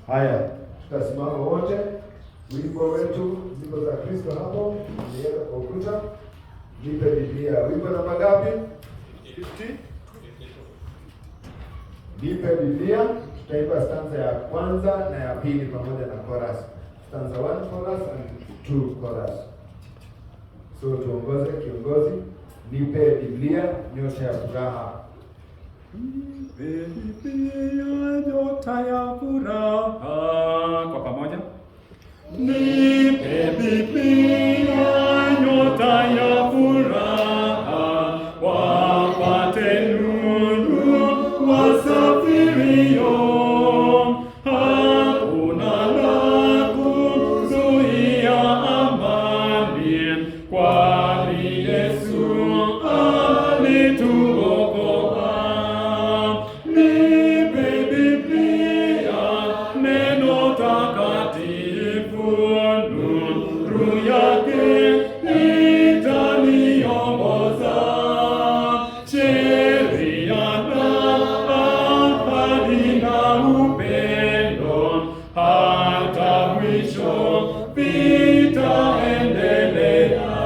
Haya, tutasimama wote. Wimbo wetu Nyimbo za Kristo hapo niweka kwa ukuta. Nipe Biblia. Wimbo namba ngapi? 50. Nipe Biblia. Tutaimba stanza ya kwanza na ya pili pamoja na chorus. Stanza 1 chorus and 2 chorus. So tuongoze kiongozi. Nipe Biblia, nyota ya furaha. Nipe Biblia, nyota ya furaha. Kwa pamoja. Nipe Biblia, nyota ya furaha, wapate nuru wasafirio. Hakuna la kuzuia amani, kwani Yesu alituokoa. Nipe Biblia, neno takatifu, nuru yake itaniongoza. Sheria na ahadi na upendo, hata mwisho vitaendelea.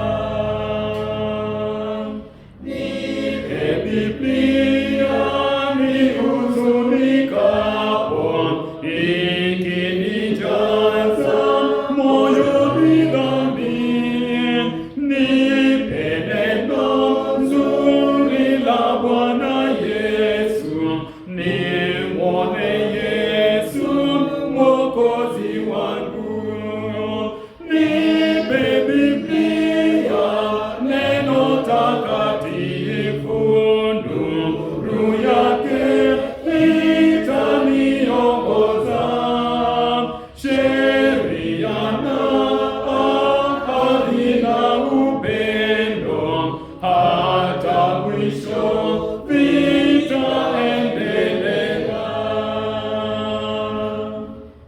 Nipe Biblia nihuzunikapo, ikinijaza moyoni dhambi. Nipe neno nzuri la Bwana Yesu, nimwone Yesu Mwokozi wangu. Nipe Biblia, neno takatifu, nuru yake itaniongoza. Sheria na ahadi na upendo, hata mwisho vitaendelea.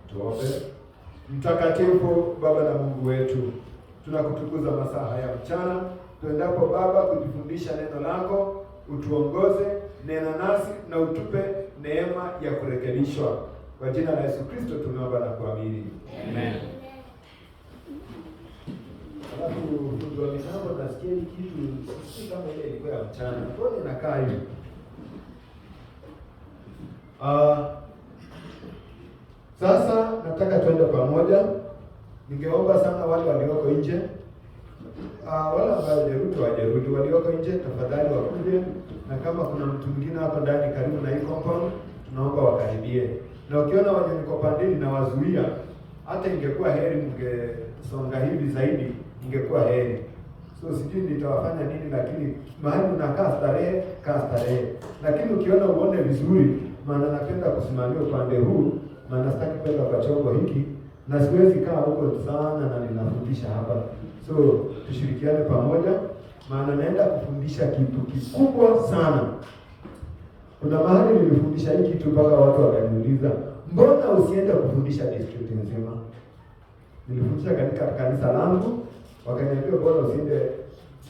Tuombe. Mtakatifu Baba na Mungu wetu, tunakutukuza masaa haya mchana. Tuendapo Baba kujifundisha neno lako, utuongoze, nena nasi na utupe neema ya kurekebishwa. Kwa jina la Yesu Kristo tumeomba na kuamini. Amen. Alafu ndio ninapo nasikia hii kitu si kama ile ilikuwa ya mchana. Mbona inakaa hivi? Sasa nataka tuende pamoja. Ningeomba sana wale walioko nje, wale ambao wajerudi walioko nje, tafadhali wakuje, na kama kuna mtu mwingine hapa ndani karibu na hii compound, tunaomba wakaribie. Na ukiona wenye niko pandini na wazuia, hata ingekuwa heri mngesonga hivi zaidi, ingekuwa heri. So sijui nitawafanya nini, lakini mahali unakaa starehe, kaa starehe. Lakini ukiona uone vizuri, maana napenda kusimamia upande huu, maana sitaki kwenda kwa chombo hiki na siwezi kaa huko sana na ninafundisha hapa. So tushirikiane pamoja, maana naenda kufundisha kitu kikubwa sana. Kuna mahali nilifundisha hiki kitu mpaka watu wakaniuliza, mbona usiende kufundisha district nzima? Nilifundisha katika kanisa langu, wakaniambia mbona usiende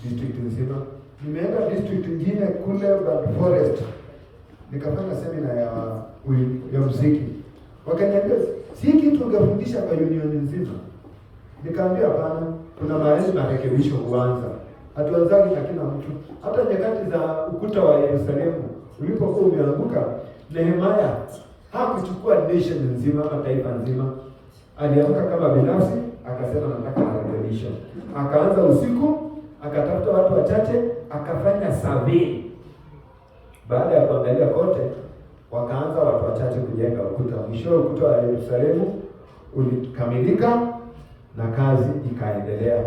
district nzima? Nimeenda district nyingine kule Bad Forest, nikafanya semina ya muziki. Wakaniambia si kitu ungefundisha kwa union nzima. Nikaambia hapana, kuna mahali marekebisho kuanza. Hatuanzagi na kila mtu. Hata nyakati za ukuta wa Yerusalemu ulipokuwa umeanguka, Nehemia hakuchukua nation nzima ama taifa nzima. Aliamka kama binafsi, akasema nataka marekebisho. Akaanza usiku, akatafuta watu wachache, akafanya survey. Baada ya kuangalia kote, wakaanza watu wachache kujenga ukuta. Mwisho ukuta wa Yerusalemu ulikamilika na kazi ikaendelea.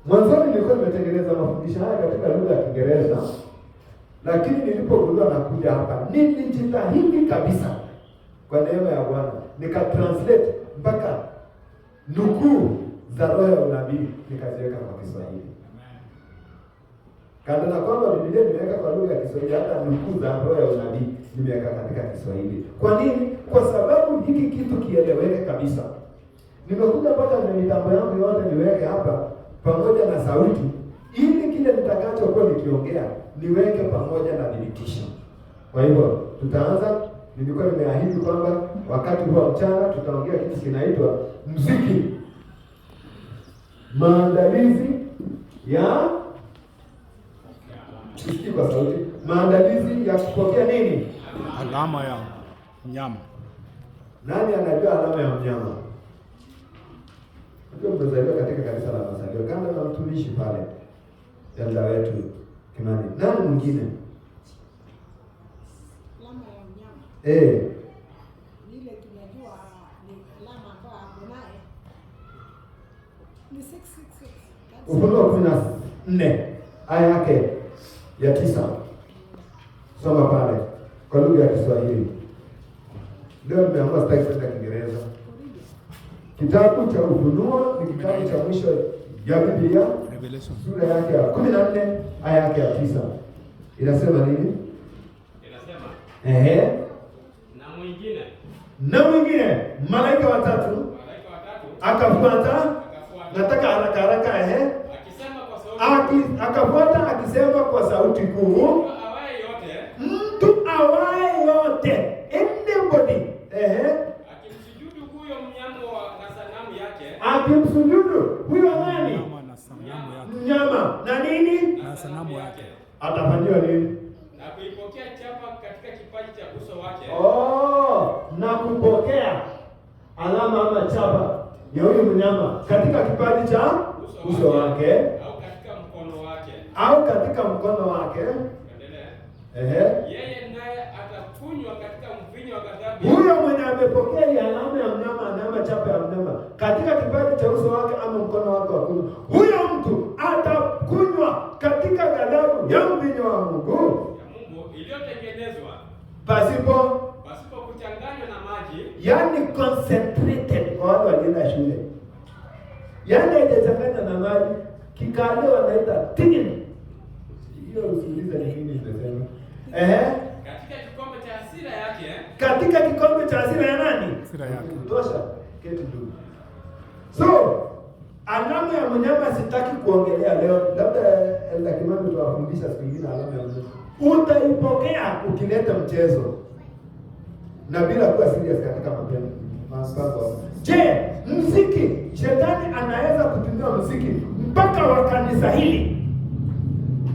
Mwanzoni nilikuwa nimetengeneza mafundisho haya katika lugha ya Kiingereza, lakini nilipogundua nakuja hapa, nilijitahidi kabisa kwa neema ya Bwana, nikatranslate mpaka nukuu za roho ya unabii nikaziweka kwa Kiswahili. Kando na kwamba Biblia nimeweka kwa lugha ya Kiswahili, hata nukuu za roho ya unabii nimeweka katika Kiswahili. Kwa nini? Kwa sababu hiki kitu kieleweke kabisa. Nimekuja mpaka na mitambo yangu yote niweke hapa pamoja na sauti, ili kile nitakachokuwa nikiongea niweke pamoja na dhibitisho. Kwa hivyo tutaanza nilikuwa nimeahidi kwamba wakati wa mchana tutaongea kitu kinaitwa muziki, maandalizi ya tusikie kwa sauti, maandalizi ya kupokea nini? Alama ya mnyama. Nani anajua alama ya mnyama? Ndio mmezaliwa katika kanisa la Masalio, kando na mtumishi pale elda wetu Kimani. Nani mwingine? Alama ya mnyama. Ile tunajua ni alama ambayo ako naye. Ni 666. Ufunuo 14 aya yake ya 9. Soma pale kwa lugha ya Kiswahili. Leo nimeamua sitaki kwenda Kiingereza. Kitabu cha Ufunuo ni kitabu cha mwisho ya Biblia, sura yake ya 14 aya yake ya 9. Inasema nini? Inasema na mwingine malaika watatu akafuata, nataka haraka haraka, akisema kwa sauti, akafuata akisema kwa sauti kuu, mtu awaye yote, anybody, akimsujudu huyo mnyama na sanamu yake, akimsujudu huyo nani? Mnyama na nini? Na sanamu yake. Atafanyiwa nini? na kuipokea chapa katika kipaji cha uso wake. Na kupokea alama ama chapa ya huyo mnyama katika kipaji cha uso wake au katika mkono wake. Endelea. Yeye naye atakunywa katika mvinyo wa ghadhabu. Huyo mwenye amepokea alama ya mnyama, alama chapa ya mnyama katika kipaji cha uso wake ama mkono wake wa kuume, huyo mtu atakunywa katika ghadhabu ya mvinyo wa Mungu iliyotengenezwa pasipo kuchanganywa na maji, yani concentrated. Kwa wale walienda shule, yani haijachanganywa na maji, kikale wanaita tini. Hiyo usiulize ni nini nimesema. Katika kikombe cha hasira yake, katika kikombe cha hasira ya nani? Hasira yake. Tosha kitu tu. So alama ya mnyama sitaki kuongelea leo, labda Elda Kimani tutawafundisha siku nyingine alama ya mnyama. Utaipokea ukileta mchezo na bila kuwa serious katika mapambo. Je, muziki, shetani anaweza kutumia muziki mpaka wa kanisa hili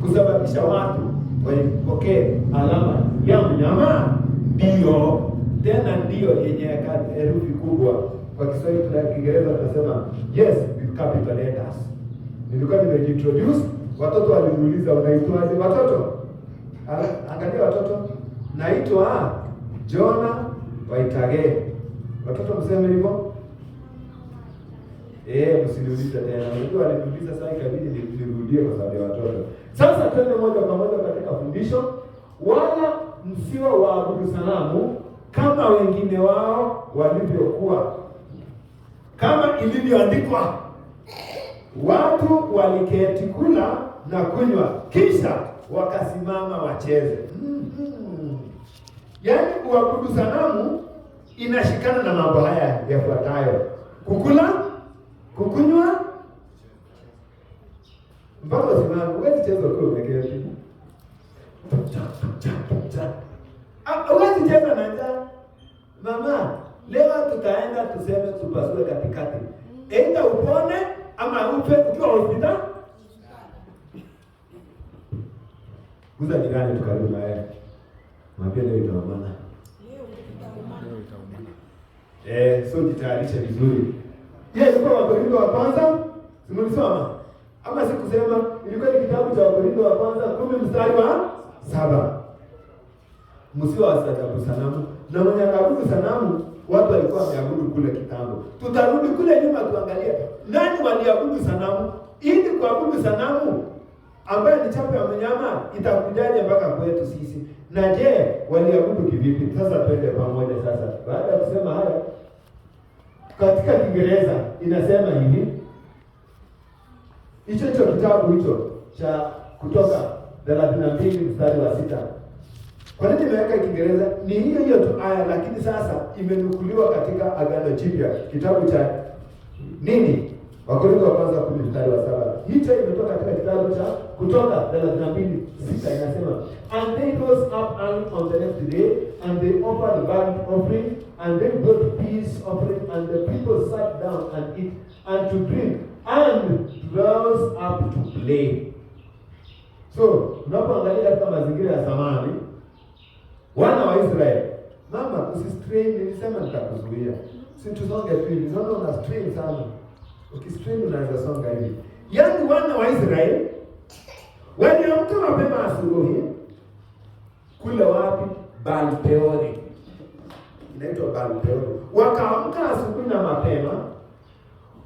kusababisha watu waipokee alama ya mnyama? Ndio, tena ndio yenye herufi kubwa. Kwa Kiswahili na Kiingereza tunasema yes with capital letters. Nilikuwa nimeintroduce, watoto waliniuliza unaitwaje? Watoto, angalia watoto, naitwa Jona Waitage. Watoto mseme hivyo? Msiniulize tena. Unajua waliniuliza sasa ikabidi nirudie kwa sababu ya watoto. Sasa twende moja kwa moja katika fundisho. Wala msiwe waabudu sanamu kama wengine wao walivyokuwa, kama ilivyoandikwa, watu waliketi kula na kunywa, kisha wakasimama wacheze. Yaani kuabudu sanamu inashikana na mambo haya yafuatayo: kukula, kukunywa, mpaka simama. Huwezi cheza ukiwa umeketi. Huwezi cheza na njaa. Mama, leo tutaenda tuseme tupasue katikati. Aidha upone ama ufe ukiwa hospitali. Kuza jirani tukaribu na yeye. Mwambie leo itaumana. So jitayarishe vizuri. Ilikuwa Wakorintho wa kwanza, simulisoma. Ama sikusema, ilikuwa ni kitabu cha Wakorintho wa kwanza 10 mstari wa 7. Msiwe waabudu sanamu. Na mwenye anaabudu sanamu, watu walikuwa wameabudu kule kitambo. Tutarudi kule nyuma tuangalie nani waliabudu sanamu, ili kuabudu sanamu ambayo ni chapa ya mnyama itakujaje mpaka kwetu sisi. Na je, waliabudu kivipi? Sasa twende pamoja sasa. Baada ya kusema haya, katika Kiingereza inasema hivi. Hicho kitabu hicho cha Kutoka 32 mstari wa 6. Kwa nini nimeweka Kiingereza? Ni hiyo tu aya, lakini sasa imenukuliwa katika Agano Jipya, kitabu cha nini? Wakorintho wa kwanza 10 mstari wa 7. Hicho imetoka katika kitabu cha Kutoka 32:6, inasema, and they rose up early on the next day and they offered burnt offering, and they brought peace offering, and the people sat down and eat and to drink and rose up to play. So unapoangalia katika mazingira ya zamani, wana wa Israeli, mama usistrain, nilisema nitakuzuia. Si tusonge tu hivi. Naona una strain sana. Ukistrain unaweza songa hivi. Yaani wana wa Israeli waliamka mapema asubuhi kule wapi? Baal-peori. Inaitwa Baal-peori. Wakaamka asubuhi na mapema,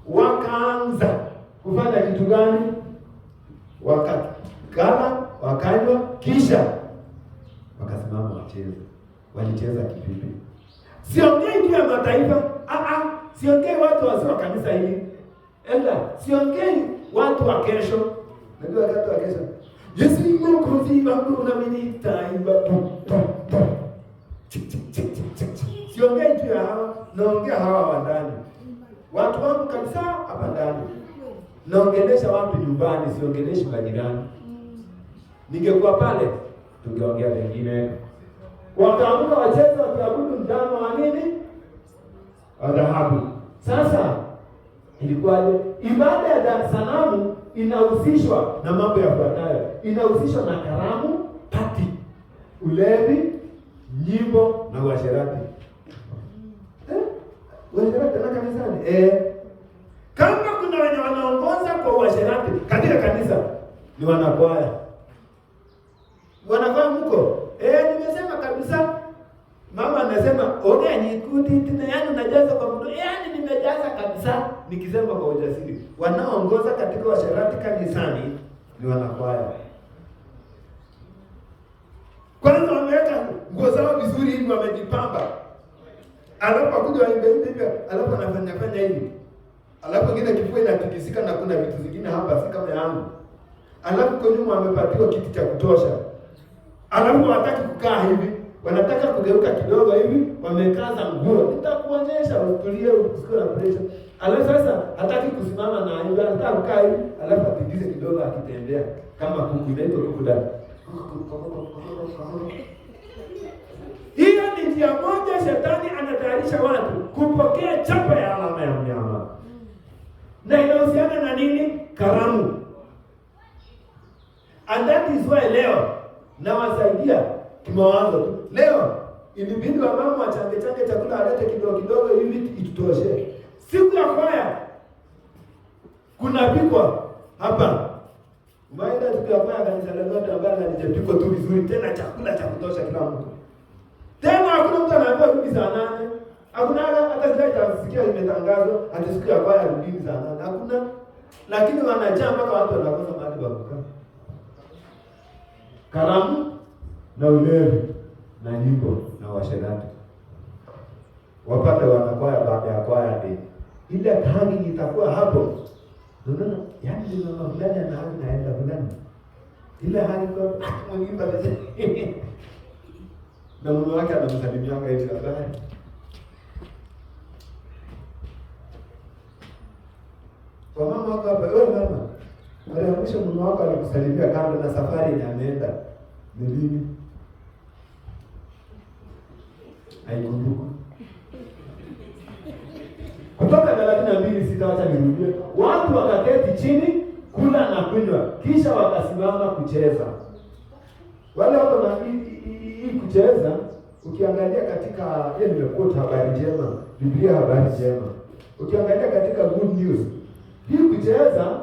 wakaanza kufanya kitu gani? Wakakala, wakanywa, kisha wakasimama wacheze. Walicheza kivipi? Siongei juu ya mataifa. Siongei watu wasio kanisa hili. Siongei watu wa kesho. Najua wakati wa kesho. Yesu ni mwokozi wangu na mimi nitaimba. Siongei juu ya hawa, naongea hawa wa ndani. Watu wangu kabisa hapa ndani. Naongelesha watu nyumbani, siongeleshi majirani. Ningekuwa pale, tungeongea wengine. Wakaamka wacheze wakiabudu ndama wa nini? Wa dhahabu. Sasa ilikuwaje? Ibada ya sanamu inahusishwa na mambo yafuatayo. Inahusishwa na karamu, pati, ulevi, nyimbo na uasherati. Uasherati na kanisani? Kama kuna wenye wanaongoza kwa uasherati katika kanisa ni wanakwaya. Wanakwaya mko? Nimesema kabisa. Mama anasema, "Oga ni kuti tena yani najaza kwa mtu." Yani nimejaza kabisa nikisema kwa ujasiri. Wanaoongoza katika uasherati kanisani ni wanakwaya. Kwanza wameweka nguo zao vizuri hivi, wamejipamba. Alafu akuja waimbe hivi, alafu anafanya hivi. Alafu ngine kifua inatikisika na kuna vitu vingine hapa si kama yangu. Alafu kwa nyuma wamepatiwa kiti cha kutosha. Alafu hawataki kukaa hivi. Wanataka kugeuka kidogo hivi, wamekaza nguo. Nitakuonyesha utulie usikie na pressure. Alafu sasa hataki kusimama na hivi, anataka kukaa hivi, alafu atigize kidogo akitembea kama kuku inaitwa kuku ndani. Hiyo ni njia moja shetani anatayarisha watu kupokea chapa ya alama ya mnyama. Na inahusiana na nini? Karamu. And that is why leo nawasaidia kimawazo tu. Leo ilibidi wa mama wachange chakula alete kidogo kidogo hivi itutoshe. Siku ya kwaya kunapikwa hapa. Umeenda siku ya kwaya kanisa lolote ambalo halijapikwa tu vizuri, tena chakula cha kutosha kila mtu. Tena hakuna mtu anaambiwa rudi saa 8. Hakuna hata sasa itasikia imetangazwa hata siku ya kwaya rudi saa 8. Hakuna. Lakini wanajaa mpaka watu wanakosa mahali pa kukaa. Karamu na ulevi na nyimbo na washerati. Wapate wanakwaya baada ya kwaya ndio. Ile tangi itakuwa hapo. Unaona? Yaani ni mama fulani anaenda fulani. Ile hali kwa mwingine basi. Na mume wake anamsalimianga hivi habari. Kwa mama wako hapa, wewe mama. Aliamsha mume wako alikusalimia kando na safari inaenda. Ni lini? Haikumbuki. Kutoka 32 sitaacha nirudie. Watu wakaketi chini kula na kunywa, kisha wakasimama kucheza. Wale wako na hii kucheza, ukiangalia katika ile nimekuta habari njema, Biblia habari njema. Ukiangalia katika Good News, hii kucheza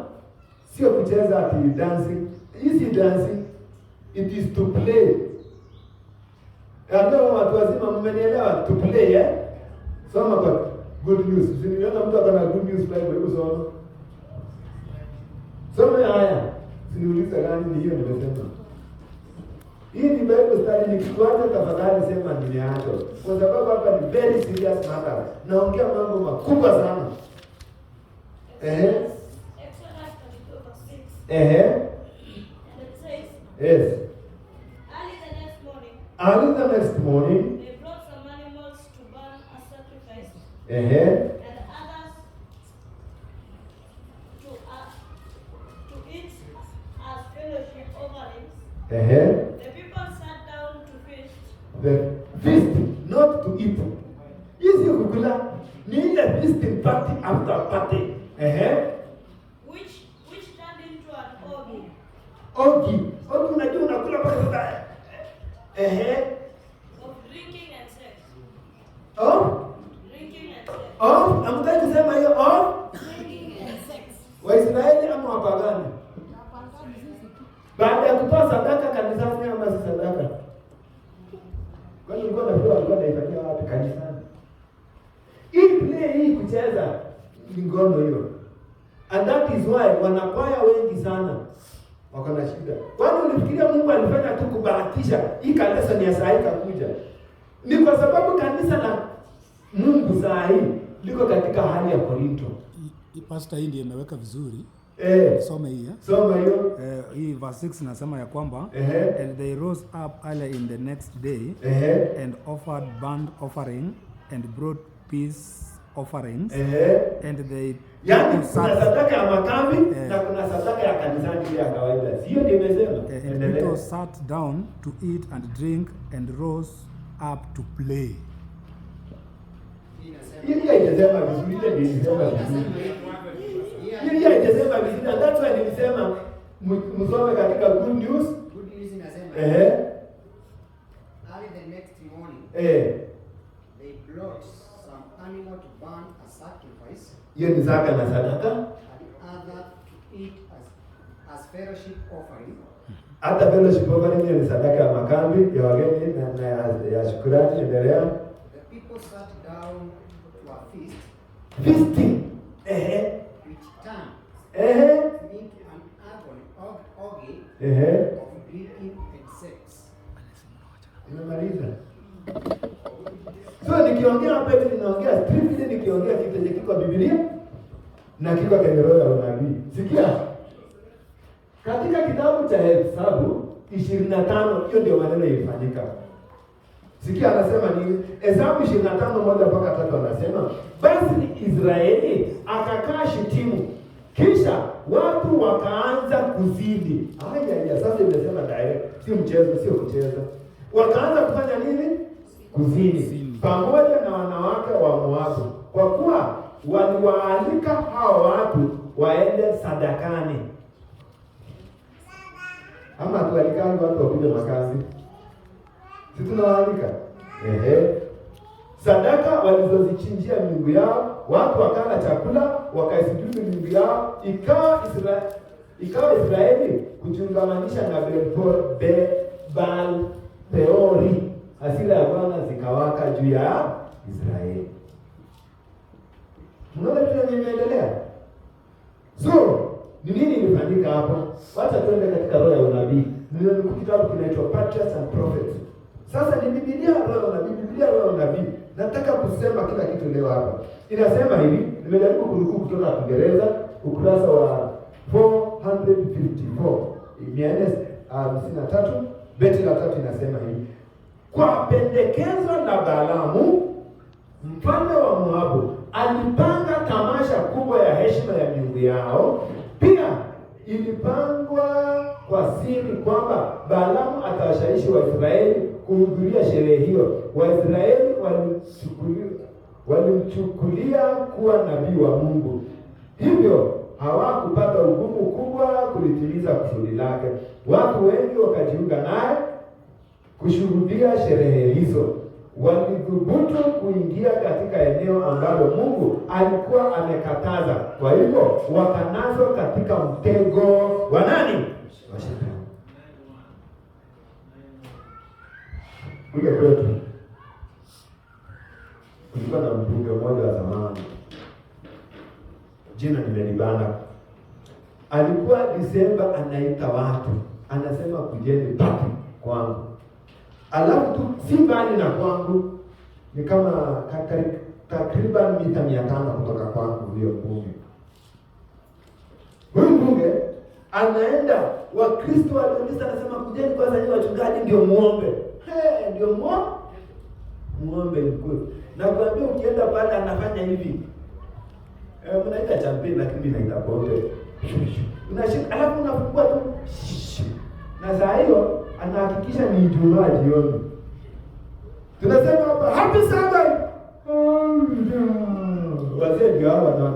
sio kucheza ati dancing. Hii dancing, it is to play. Ndio watu wazima mmenielewa, to play Soma kwa Good News. Usiniona mtu akana Good News Bible hebu soma. Soma haya. Siniuliza gani ni hiyo nimesema. Hii ni Bible study, nikikuacha tafadhali sema nimeacha. Kwa sababu hapa ni very serious matter. Naongea mambo makubwa sana. Exodus 22:6. And it says, Yes. Early the next morning, they brought some animals to burn a sacrifice. And others to eat as fellowship offerings. The people sat down to feast. The feast kukula ni ile feasting party after party. Which turned into an orgy. Orgy unajua unakula pale sasa. Of drinking and sex. Drinking and sex. Amtaki kusema hiyo Drinking and sex. Waisraeli ama wapagani? Wapagani sisi tu. Baada ya kutoa sadaka kanisani ama si sadaka? Kwani ulikuwa unajua alikuwa anaifanyia wapi kanisani? Hii play hii kucheza ni ngono hiyo. And that is why wanakwaya wengi sana wako na shida. Kwani ulifikiria Mungu alifanya tu kubahatisha hii kanisa ni ya saa hii kakuja? Ni kwa sababu kanisa la Mungu saa hii liko katika hali ya Korinto. Pastor hii ndiye imeweka vizuri. Soma hii. Soma hiyo. Hii verse 6 nasema ya kwamba and they rose up early in the next day and offered burnt offering and brought peace offerings and they kuna sadaka ya makambi na kuna sadaka ya kanisani ya kawaida. Sio ndio imesema? And people sat down to eat and drink and rose up to play. Ili haijasema vizuri, ile ndio inasema vizuri. Ili haijasema vizuri, and that's why nilisema msome katika Good News. Good News inasema early the next morning they brought some animal to burn a sacrifice. Hiyo ni zaka na sadaka. And other to eat as fellowship offering. Hata fellowship offering ni sadaka ya makambi ya wageni na ya shukrani. Endelea. The people sat down to a feast. Feasting. Which turned into an orgy of drinking and sex. Nimemaliza. So nikiongea hapa hivi ninaongea strictly, nikiongea kitu chenye kiko Biblia na kiko kwenye roho ya unabii. Sikia. Katika kitabu cha Hesabu 25 hiyo ndio maneno yalifanyika. Sikia anasema ni Hesabu 25:1-3 anasema basi Israeli akakaa Shitimu. Kisha watu wakaanza kuzini. Haya sasa imesema direct. Si mchezo, sio kucheza. Wakaanza kufanya nini? Kuzini. Pamoja na wanawake wa Moabu. Kwa kuwa waliwaalika hao watu waende sadakani. Ama tualikani watu wapige makazi. Si tunawaalika? Sadaka walizozichinjia miungu yao, watu wakala chakula, wakaisujudu miungu yao, ikawa Israeli kuchungamanisha na Baal Peori. Hasira ya Bwana zikawaka juu ya Israeli. Mnaona kitu kimeendelea? So, ni nini ilifanyika hapo? Wacha tuende katika roho ya unabii. Ni kitabu kinaitwa Patriarchs and Prophets. Sasa ni Biblia roho ya unabii, Biblia roho ya unabii. Nataka kusema kila kitu leo hapa. Inasema hivi, nimejaribu kunukuu kutoka Kiingereza, ukurasa wa 454. 453, beti la 3 inasema hivi. Kwa pendekezo la Balaamu, mfalme wa Moabu alipanga tamasha kubwa ya heshima ya miungu yao. Pia ilipangwa kwa siri kwamba Balaamu atawashawishi Waisraeli kuhudhuria sherehe hiyo. Waisraeli walimchukulia kuwa nabii wa Mungu. Hivyo hawakupata ugumu kubwa kulitimiza kusudi lake. Watu wengi wakajiunga naye kushuhudia sherehe hizo. Walithubutu kuingia katika eneo ambalo Mungu alikuwa amekataza. Kwa hivyo wakanaswa katika mtego wa nani? Wa Shetani. Kule kwetu kulikuwa na mbunge mmoja wa zamani, jina nimelibana. Alikuwa Disemba anaita watu, anasema kujeni pati kwangu. Alafu tu si mbali na kwangu, ni kama takriban mita 500 kutoka kwangu huyo mbunge. Huyu mbunge anaenda, Wakristo waliuliza, anasema kujeni kwanza nyinyi wachungaji ndio muombe. Ndio muombe mkuu. Na kuambia ukienda pale anafanya hivi. Mnaita champagne lakini naita pombe. Unashika alafu unafungua tu. Na saa hiyo anahakikisha ni Ijumaa jioni. Tunasema hapa happy Sabbath. ndio hawa na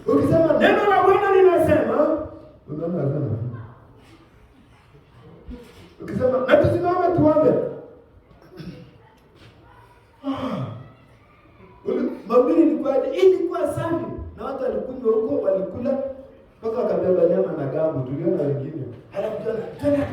ukisema neno la Bwana linasema, unaona sana. Ukisema na tusimame tuombe. Mahubiri ilikuwa safi na watu walikunywa huko, walikula mpaka wakabeba nyama na gamu. Tuliona wengine. Halafu tena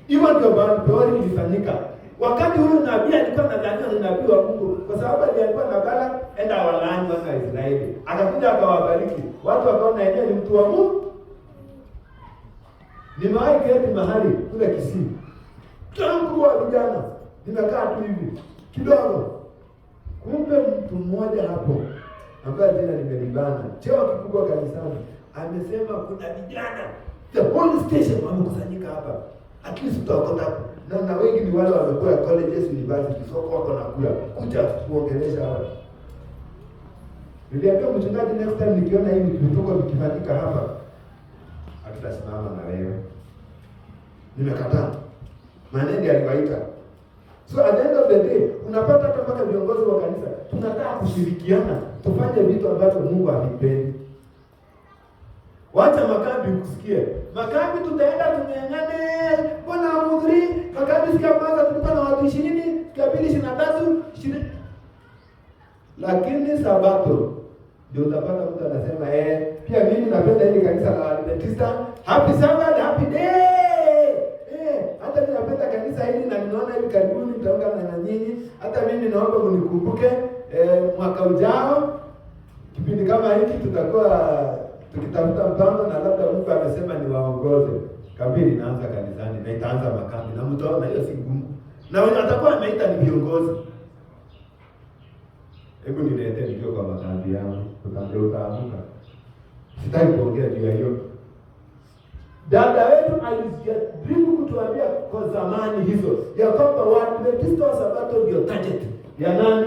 hiyo ndio bado ilifanyika. Wakati huyu nabii alikuwa nadhania ni nabii wa Mungu kwa sababu alikuwa na bala enda walani wana Israeli. Akakuja akawabariki. Watu wakaona yeye ni mtu wa Mungu. Nimewahi keti mahali kule Kisii. Tangu wa vijana nimekaa tu hivi kidogo. Kumbe mtu mmoja hapo ambaye jina limelibana, cheo kikubwa kanisani, amesema kuna vijana the whole station wamekusanyika hapa. At least tutaokota na wengi ni wale wamekuwa colleges, universities, soko wako na kula kuja kuongelesha hapa. Niliambia mchungaji, next time nikiona hivi vituko vikifanyika hapa hatutasimama na wewe. Nimekataa. Maneno aliwaita. So at the end of the day, unapata hata mpaka viongozi wa kanisa tunataka kushirikiana, tufanye vitu ambavyo Mungu havipendi. Wacha makambi kusikie. Makambi tutaenda tumenyane, Bwana amudhuri, makambi sikia kwanza tulikuwa na watu 20, sikia pili 23, 20. Lakini Sabato ndio utapata mtu anasema pia mimi napenda hili kanisa la Adventista. Happy Sabbath, happy day. Hata mimi napenda kanisa hili na ninaona hivi karibuni nitaungana na nyinyi. Hata mimi naomba mnikumbuke mwaka ujao. Kipindi kama hiki tutakuwa tukitafuta mpango na labda Mungu amesema ni waongoze. Kambi inaanza kanisani na itaanza makambi na mtaona hiyo si ngumu. Na wenye atakuwa ameita ni viongozi. Hebu niletee ndio kwa makambi yangu. Utaamka. Sitaki kuongea juu ya hiyo. Dada wetu alijaribu kutuambia kwa zamani hizo ya kwamba Waadventista wa Sabato ndio target ya nani?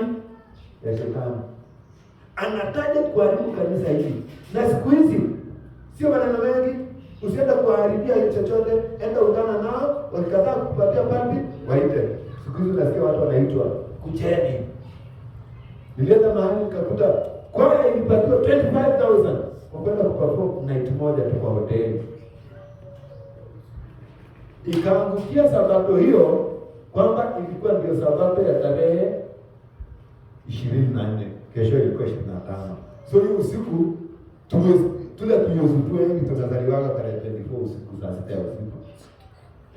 Ya Shetani. Ana target kuharibu kanisa hili. Na siku hizi sio maneno mengi, usiende kuharibia chochote, enda ungana nao, wakikataa kukupatia pambi, waite. Siku hizi nasikia watu wanaitwa kujeni. Nilienda mahali nikakuta kwaya ilipatiwa 25,000 kwa kwenda kuperform night moja tu kwa hoteli. Ikaangukia Sabato hiyo kwamba ilikuwa ndio Sabato ya tarehe 24. Kesho ilikuwa 25. So hiyo usiku tuliozutue hivi tunazaliwa tarehe 24 usiku saa 6 usiku.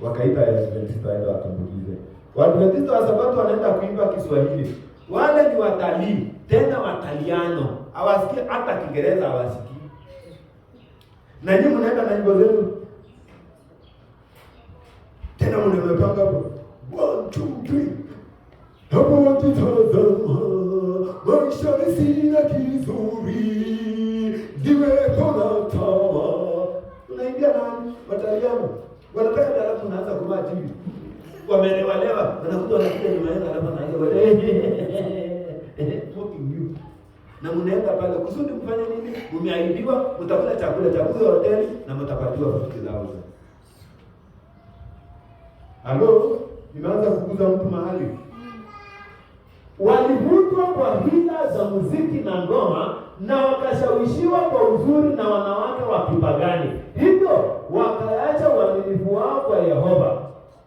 Wakaita Adventista waende watumbukize. Waadventista wa Sabato wanaenda kuimba Kiswahili. Wale ni watalii, tena Wataliano. Hawasikia hata Kiingereza hawasikii. Na nyinyi mnaenda na nyimbo zenu. Tena mnamepanga hapo 1 2 3. Hapo tutazama maisha sina kizuri ndiwe kona tawa. Unaingia nani? Wataliano. Wanataka alafu unaanza kuvaa TV. Wamelewalewa, wanakuja wanakuja nyuma yako alafu wanaanza mocking you. Na mnaenda pale kusudi mfanye nini? Umeahidiwa mtakula chakula hoteli na mtapatiwa 50,000. Halo, nimeanza kukuza mtu mahali. Walivutwa kwa hila za muziki na ngoma na wakashawishiwa kwa uzuri na wanawake wa kipagani. Hivyo wakaacha uaminifu wao kwa Yehova.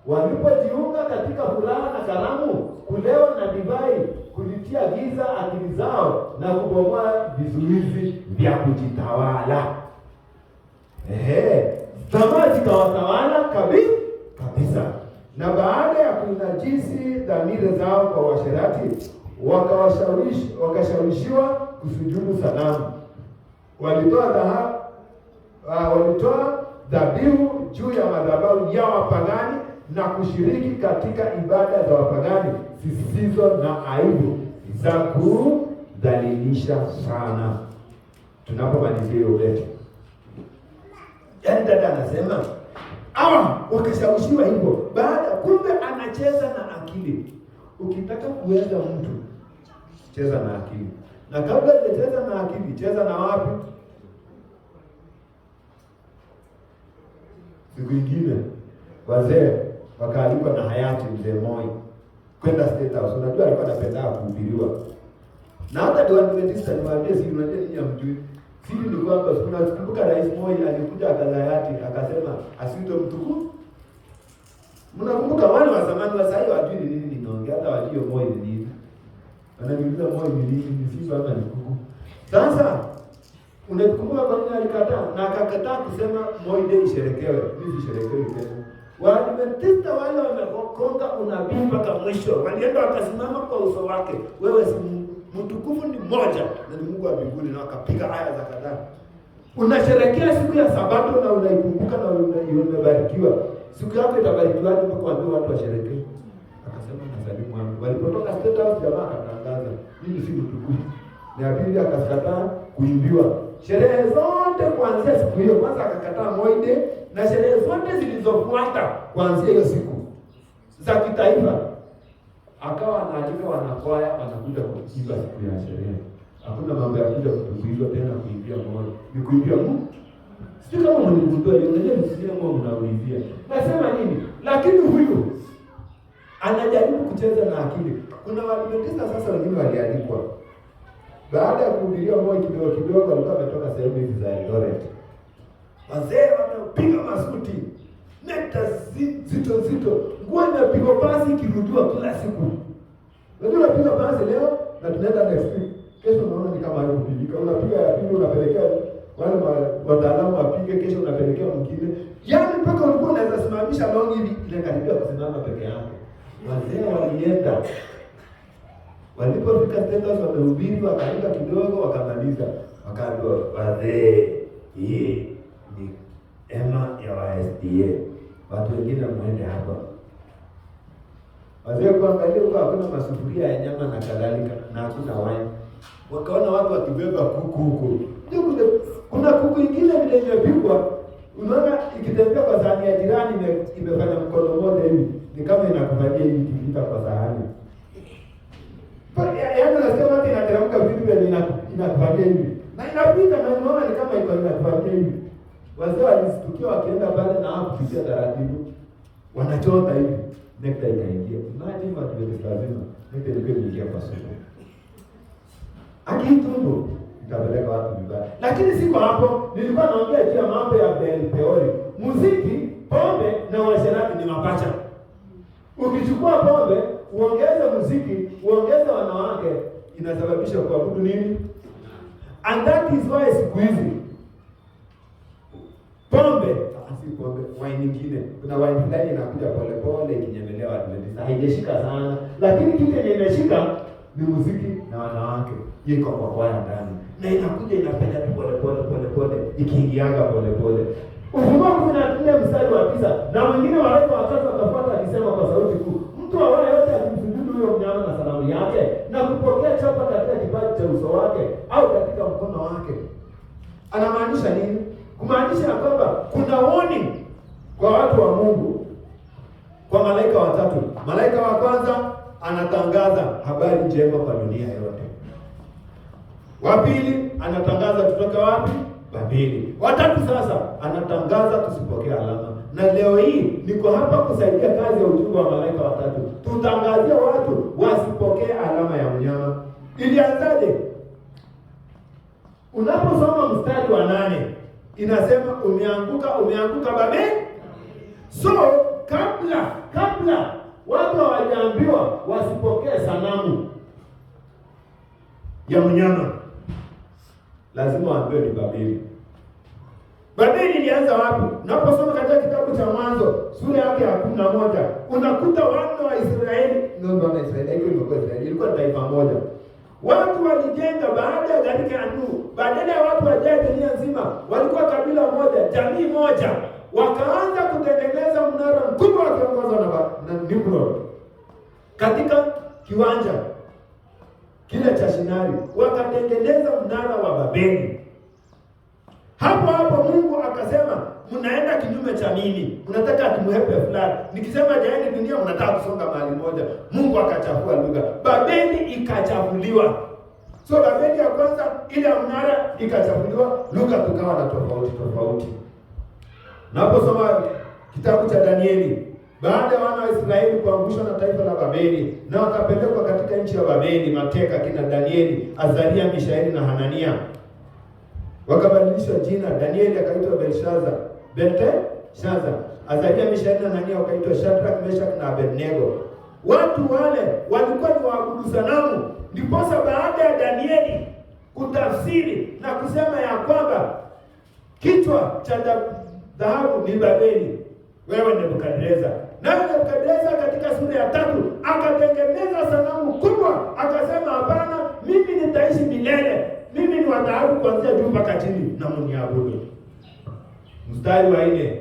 Walipojiunga katika furaha na karamu, kulewa na divai, kulitia giza akili zao na kubomoa vizuizi vya kujitawala. Tamaa zikawatawala kabisa. Na baada ya kunajisi dhamiri zao kwa washerati, wakashawishiwa kusujudu sanamu. Walitoa dhabihu juu ya madhabahu ya wapagani na kushiriki katika ibada za wapagani zisizo na aibu za kudhalilisha sana. Tunapomalizia hiyo letu. Yaani dada anasema wakashawishiwa hivyo. Baada kumbe anacheza na akili. Ukitaka kuweza mtu, cheza na akili. Na kabla hujacheza na akili, cheza na wapi? Siku nyingine wazee wakaalikwa na hayati Mzee Moi. kwenda State House. Unajua alikuwa anapenda kuhubiriwa. Na hata ndio Adventista niwaambie siri, unajua nini hamjui. Siri ni kwamba tunakumbuka Rais Moi alikuja akazayati akasema asiitwe mtukufu. Mnakumbuka wale wa zamani wa sasa wajui ni nini ninaongea, hata wajui Moi ni nini. Ananiuliza Moi ni nini, ni sisi ama ni kuku. Sasa unakumbuka kwa nini alikataa? Na akakataa kusema Moi Day isherekewe. Mimi sisherekewe tena. Waadventista wale wamekonga unabii mpaka mwisho. Walienda wakasimama kwa uso wake. Wewe si mtukufu ni mmoja na ni Mungu wa mbinguni, na wakapiga aya za kadhaa. Unasherehekea siku ya Sabato na unaikumbuka na umebarikiwa. Siku yako itabarikiwa mpaka waambie watu washerehekee. Akasema nasalimu wangu. Walipotoka State House jamaa akatangaza, mimi si mtukufu. Na pili akakataa kuimbiwa. Sherehe zote kuanzia siku hiyo, kwanza akakataa Moi Day, na sherehe zote zilizofuata kuanzia hiyo siku za kitaifa akawa anaalika wanakwaya wanakuja kuimba siku ya sherehe. Hakuna mambo ya kuja kutumbuizwa tena kuimbia Moi. Ni kuimbia Mungu. Sio kama mnigundua leo, unajua msikia Mungu mnauimbia. Nasema nini? Lakini huyu anajaribu kucheza na akili. Kuna Waadventista sasa wengine walialikwa. Baada ya kuhubiria Moi kidogo kidogo walikuwa wametoka sehemu hizi za Eldoret. Wazee wanapiga masuti. Neta zito. Nguo inapigwa pasi ikirudiwa kila siku. Unajua unapiga pasi leo na tunaenda next week. Kesho unaona ni kama haikupigika. Unapiga ya pili unapelekea wale wataalamu wapige, kesho unapelekea mwingine. Yaani mpaka ulikuwa unaweza simamisha long hivi ile karibia kusimama peke yake. Wazee walienda. Walipofika State House wamehubiri, wakaimba kidogo, wakamaliza. Wakaambiwa wazee, hii ni ema ya SDA. Watu wengine muende hapa. Wazee kuangalia huko hakuna masufuria ya nyama na kadhalika na hakuna wine. Wakaona watu wakibeba kuku huko. Kuna kuku ingine vile imepikwa. Unaona ikitembea kwa sahani ya jirani imefanya mkono mmoja hivi. Ni kama inakufanyia hivi kipita kwa sahani. Yaani unasema hata inateremka vitu vile inakufanyia hivi. Na inapita na unaona ni kama iko inakufanyia hivi. Wazee walistukia wakienda pale na hapo kupitia taratibu. Wanachota hivi. Nekta ikaingia. Imagine watu lazima. Nekta ilikuwa imeingia kwa soko. Akitumbo itapeleka watu vibaya. Lakini siko hapo, nilikuwa naongea juu ya mambo ya Belpeori. Muziki, pombe na uasherati ni mapacha. Ukichukua pombe, uongeze muziki, uongeze wanawake, inasababisha kuabudu nini? And that is why siku hizi pombe, si pombe, wine nyingine. Kuna wine fulani inakuja pole pole ikinyemelewa Adventista. Haijashika sana, lakini kitu yenye imeshika ni muziki na wanawake. Iko kwa kwaya ndani. Na inakuja inapenda tu pole ikiingianga pole. Ufunuo 14 mstari wa 9 na wengine wale watatu wakafuata alisema kwa sauti kuu, mtu awaye yote akimsujudu huyo mnyama na sanamu yake na kupokea chapa katika kipaji cha uso wake au katika mkono wake. Anamaanisha nini? Kumaanisha kwamba kuna warning kwa watu wa Mungu kwa malaika watatu. Malaika wa kwanza anatangaza habari njema kwa dunia yote. Wa pili anatangaza tutoka wapi? Babeli. Watatu sasa anatangaza tusipokee alama. Na leo hii niko hapa kusaidia kazi ya ujumbe wa malaika watatu. Tutangazie watu wasipokee alama ya mnyama. Ilianzaje? Unaposoma mstari wa 8 inasema umeanguka Babeli. So kabla watu hawajaambiwa wasipokee sanamu ya mnyama, lazima waambiwe ni Babeli. Babeli ilianza wapi? Unaposoma katika kitabu cha Mwanzo sura yake ya 11 unakuta wana wa Israeli, ilikuwa taifa moja. Watu walijenga baada ya gharika ya Nuhu, badala ya watu wajae dunia nzima, walikuwa kabila moja, jamii moja. Wakaanza kutengeneza mnara mkubwa wakiongozwa na Nimrod katika kiwanja kile cha Shinari, wakatengeneza mnara wa Babeli. Hapo Mungu akasema, mnaenda kinyume cha mimi. Unataka atimuhepe fulani. Nikisema jaeni dunia mnataka kusonga mahali moja. Mungu akachafua lugha. Babeli ikachafuliwa. So Babeli ya kwanza ile mnara ikachafuliwa, lugha tukawa na tofauti. Naposoma kitabu cha Danieli baada ya wana wa Israeli kuangushwa na taifa la Babeli na wakapelekwa katika nchi ya Babeli mateka, kina Danieli, Azaria, Mishaeli na Hanania. Wakabadilishwa jina, Danieli akaitwa Belteshaza, Azaria, Mishaeli na Hanania wakaitwa Shadrach, Meshach na Abednego. Watu wale walikuwa ni waabudu sanamu. Ndiposa baada ya Danieli kutafsiri na kusema ya kwamba kichwa cha dhahabu ni Babeli, wewe Nebukadneza. Na Nebukadneza katika sura ya 3 akatengeneza sanamu kubwa, akasema hapana, mimi nitaishi milele, mimi ni wa dhahabu kuanzia juu mpaka chini na mniabudu. Mstari wa 4,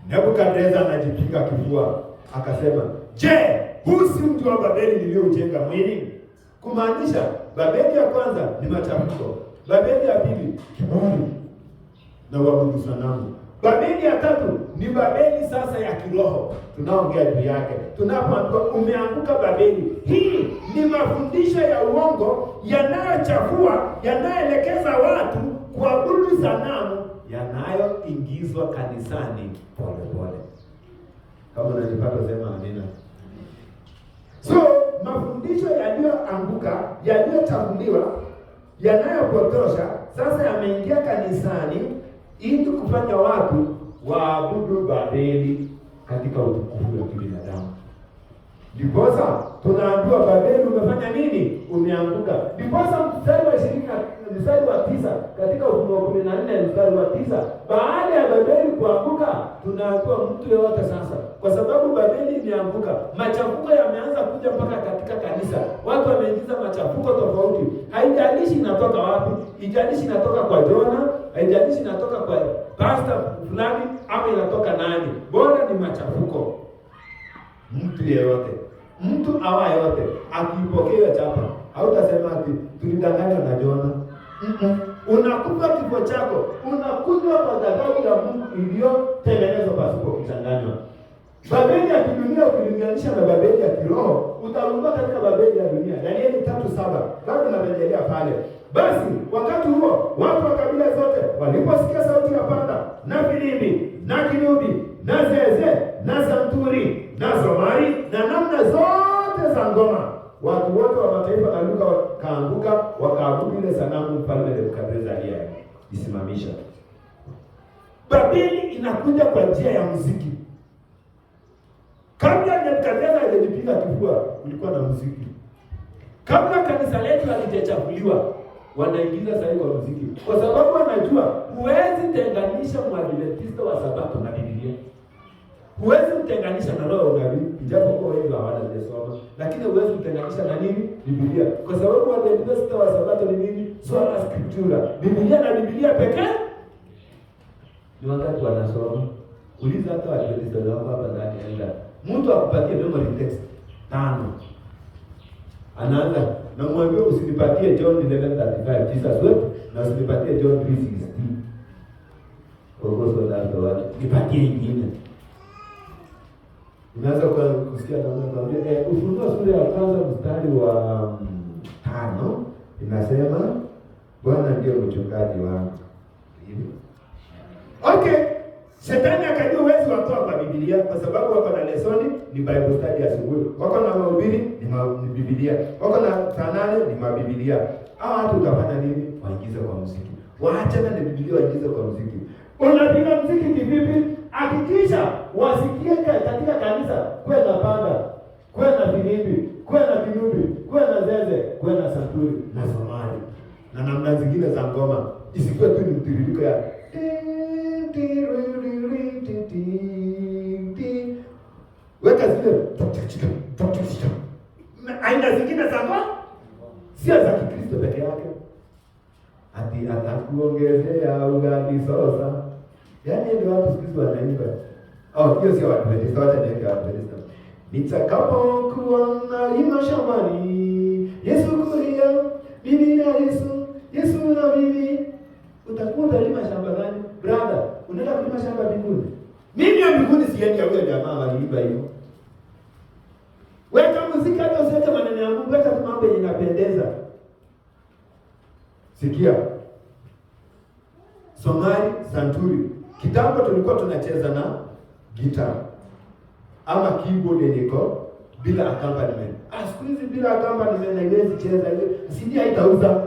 Nebukadneza anajipiga kifua akasema, je, huu si mji wa Babeli nilioujenga mwili? Kumaanisha Babeli ya kwanza ni machafuko, Babeli ya pili kiburi na uabudu sanamu, Babeli ya 3 ni Babeli sasa ya kiroho tunaongea juu yake. Tunapoambiwa umeanguka Babeli, hii ni mafundisho ya uongo yanayochafua, yanayoelekeza watu kuabudu sanamu, yanayoingizwa kanisani pole pole. Kama unajipata sema amina. So mafundisho yaliyoanguka, yaliyochafuliwa, yanayopotosha sasa yameingia kanisani ili kufanya watu waabudu Babeli katika utukufu wa kibinadamu. Ndiposa tunaambiwa Babeli umefanya nini? Umeanguka. Ndiposa mstari wa 9 katika Ufunuo 14 mstari wa 9, baada ya Babeli kuanguka tunaambiwa mtu yeyote sasa, kwa sababu Babeli imeanguka, machafuko yameanza kuja mpaka katika kanisa. Watu wameingiza machafuko tofauti. Haijalishi inatoka wapi, haijalishi inatoka kwa Jona, haijalishi inatoka kwa pastor fulani ama inatoka nani, bora ni machafuko. Mtu yeyote, mtu awa yote akipokea chapa, hautasema ati tulidanganywa na Jona. Unakufa kifo chako, unakunywa kwa ghadhabu ya Mungu iliyotengenezwa pasipo kuchanganywa. Babeli ya kidunia ukilinganisha na Babeli ya kiroho, utaanguka katika Babeli ya dunia. Danieli 3:7 bado narejelea pale. Basi wakati huo watu wa kabila zote waliposikia sauti ya panda na filimbi na kinubi na zeze na santuri na zomari na namna zote za ngoma, watu wote wa mataifa na lugha wakaanguka, wakaabudu ile sanamu mfalme Nebukadneza aliyesimamisha. Babeli inakuja kwa njia ya muziki. Kabla Nebukadneza hajajipiga kifua, kulikuwa na muziki. Kabla kanisa letu halijachafuliwa, wanaingiza sasa kwa muziki, kwa sababu wanajua huwezi tenganisha Mwadventista wa Sabato na Biblia. Huwezi kutenganisha na roho unabii, ijapokuwa wengi hawajasoma, lakini huwezi kutenganisha na nini? Biblia. Kwa sababu Waadventista wa Sabato ni nini? Sola Scriptura. Biblia na Biblia pekee. Ni wakati wanasoma. Uliza hata Waadventista wako hapa ndani enda. Mtu akupatie memory text 5. Anaanza na mwambie usinipatie John 11:35 Jesus wept, na usinipatie John 3:16. Kwa sababu nipatie nyingine. Unaanza kusikia na mwambie Ufunuo sura ya 1 mstari wa 5 inasema Bwana ndiye mchungaji wangu. Okay. Shetani akajua uwezo wa kutoa kwa Biblia kwa sababu wako na lesoni ni Bible study asubuhi. Wako na mahubiri ni Biblia. Wako na sanane ni mabiblia. Hao watu utafanya nini? Waingize kwa muziki. Waachana na Biblia waingize kwa muziki. Unapiga muziki kivipi? Hakikisha wasikie katika kanisa kuwe na panda, kuwe na filimbi, kuwe na kinubi, kuwe na zeze, kuwe na santuri na somali na namna zingine za ngoma. Isikuwe tu ni mtiririko ya weka zile aina zingine za ngoma, sio za Kikristo peke yake. Ati atakuongezea ugali sasa. Yaani ndio watu siku wanaimba. Hiyo sio watu Adventista, wacha niweke Adventista. Nitakapokuwa nalima shambani, Yesu kulia, bibi na Yesu na bibi. Utakuwa unalima shamba gani? Brother, unaenda kulima shamba mbinguni. Mimi ya mbinguni siendi ya huyo jamaa waliimba hiyo. Weka muziki hata usiweke maneno ya Mungu, weka mambo yenye yanapendeza. Sikia. Somali, santuri. Kitambo tulikuwa tunacheza na gitaa. ama keyboard yenye iko bila accompaniment. Siku hizi bila accompaniment na haiwezi cheza ile CD haitauza.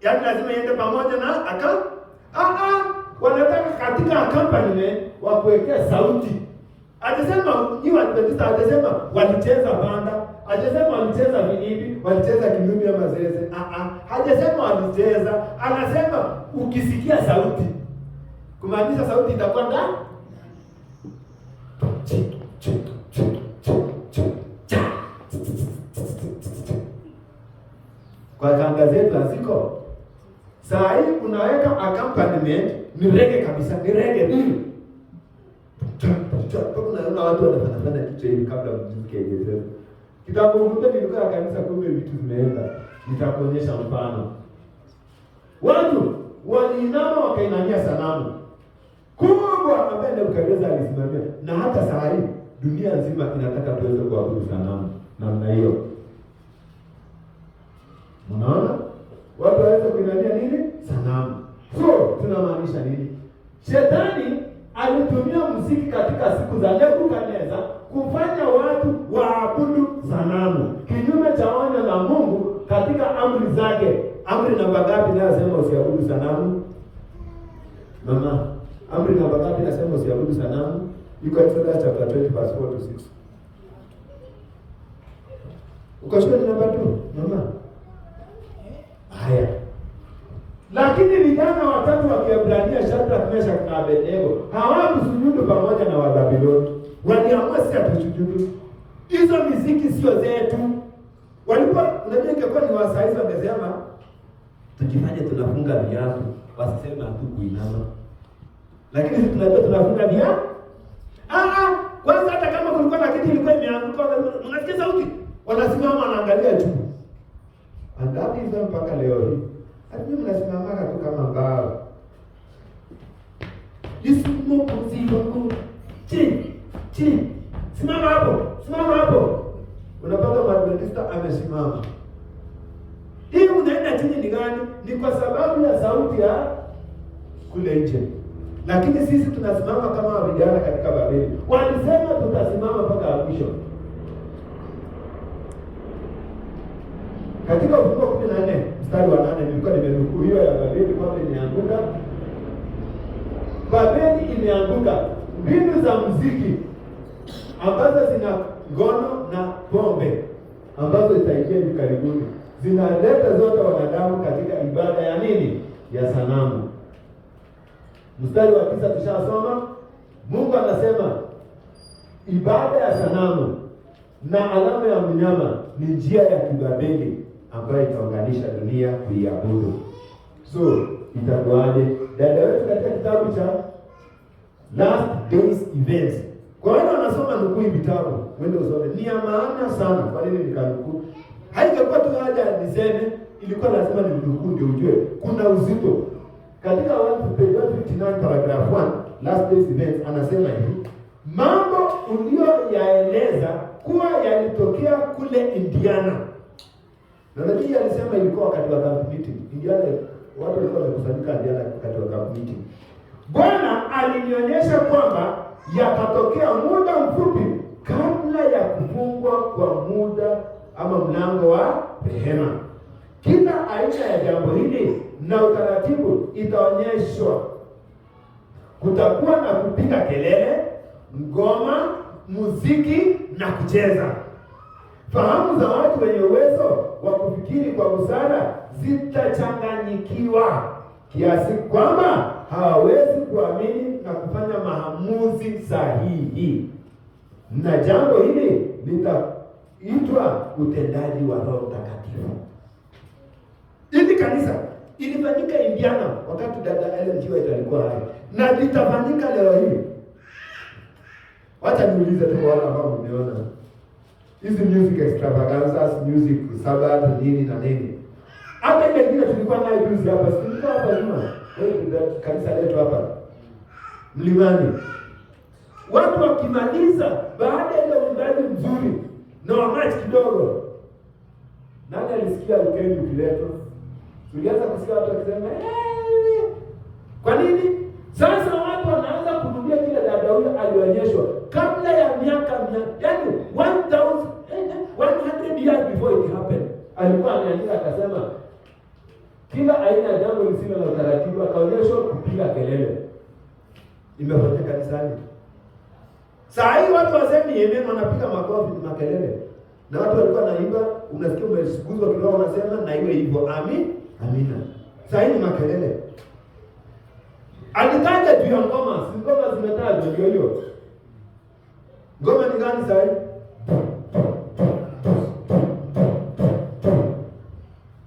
Yaani lazima iende pamoja na wanataka katika accompaniment wa kuwekea sauti. Hajasema ni Waadventista, hajasema walicheza banda, hajasema walicheza vinibi, walicheza kinubi ama zeze. Hajasema walicheza, anasema ukisikia sauti. Kumaanisha sauti itakuwa ndani. Kwa kanga zetu haziko. Saa hii unaweka accompaniment ni reggae kabisa, ni reggae. Unaona watu wanafanya kitu hivi kabla mziki haijaanza. Kitakumbuka nilikuwa kanisa, kumbe vitu vimeenda. Nitakuonyesha mfano. Watu waliinama wakainamia sanamu kubwa ambaye Nebukadneza alisimamia, na hata saa hii dunia nzima inataka tuweze kuabudu sanamu namna hiyo. Unaona? Watu waweze kuinamia nini? Sanamu. So, tunamaanisha nini? Shetani alitumia muziki katika siku za Nebukadneza kufanya watu waabudu sanamu, kinyume cha onyo la Mungu katika amri zake. Amri namba ngapi inasema usiabudu sanamu? Mama, amri namba ngapi inasema usiabudu sanamu? Iko Exodus chapter 20 verse 4 to 6. Ukashika namba 2, mama. Haya. Lakini vijana watatu wa Kiebrania, Shadraka, Meshaki na Abednego, hawakusujudu pamoja na Wababiloni. Waliamua si atusujudu. Hizo miziki sio zetu. Walikuwa unajua ingekuwa ni wasaizi wangesema tujifanye tunafunga viatu, wasiseme hatukuinama. Lakini sisi tunajua tunafunga viatu. Kwanza hata kama kulikuwa na kitu ilikuwa imeanguka, unasikia sauti, wanasimama wanaangalia juu. Andapi hizo mpaka leo hii. Hadi mnasimama tu kama mbao. Jisumo kuzimu. Chini. Simama hapo. Unapata Mwadventista amesimama. Hii unaenda chini ni gani? Ni kwa sababu ya sauti ya kule nje. Lakini sisi tunasimama kama vijana katika Babeli. Walisema tutasimama mpaka mwisho. Katika Ufunuo 14 mstari wa 8 nilikuwa nimenukuu hiyo ya Babeli kwamba imeanguka. Babeli imeanguka. Mbinu za muziki ambazo zina ngono na pombe ambazo itaingia hivi karibuni zinaleta zote wanadamu katika ibada ya nini? Ya sanamu. Mstari wa 9 tushasoma. Mungu anasema ibada ya sanamu na alama ya mnyama ni njia ya kibabeli ambayo itaunganisha dunia kuiabudu. So, itakuwaje? Dada wetu katika kitabu cha Last Days Events. Kwa wale wanasoma nukuu vitabu, wende usome. Ni ya maana sana. Kwa nini nikanukuu? Haingekuwa tu haja niseme, ilikuwa lazima ninukuu ndio ujue kuna uzito. Katika page 159 paragraph 1, Last Days Events, anasema hivi: mambo uliyoyaeleza kuwa yalitokea kule Indiana. Na nabii alisema ilikuwa wakati wa camp meeting. Indiana, watu walikuwa wamekusanyika Indiana wakati wa camp meeting. Bwana alinionyesha kwamba yakatokea muda mfupi kabla ya kufungwa kwa muda ama mlango wa rehema. Kila aina ya jambo hili na utaratibu itaonyeshwa. Kutakuwa na kupiga kelele, ngoma, muziki na kucheza. Fahamu za watu wenye uwezo wa kufikiri kwa busara zitachanganyikiwa kiasi kwamba hawawezi kuamini na kufanya maamuzi sahihi. Na jambo hili litaitwa utendaji wa Roho Mtakatifu. Hili kanisa ilifanyika Indiana wakati dada Ellen G. White alikuwa hai, na litafanyika leo hii. Wacha niulize tu wale ambao mmeona hizi music extravaganzas, music Sabbath nini na nini. Hata ile ingine tulikuwa nayo juzi hapa, tulikuwa hapa nyuma. Kanisa letu hapa Mlimani. Watu wakimaliza baada ya uimbaji mzuri na wamachi kidogo. Nani alisikia ukeni ukiletwa? Tulianza kusikia watu wakisema kwa nini? Sasa watu wanaanza kurudia kile dada huyo alionyeshwa kabla ya miaka yani 100 years before it happened. Alikuwa ameandika akasema kila aina ya jambo lisilo na utaratibu, akaonyeshwa kupiga kelele. Imefanyika kanisani. Saa hii watu wasemi amen, wanapiga makofi na makelele. Na watu walikuwa naimba, unasikia umesuguzwa kidogo unasema na iwe hivyo. Amina. Saa hii ni makelele. Alitaja juu ya ngoma, si ngoma zimetajwa ndio hiyo. Ngoma ni gani saa hii?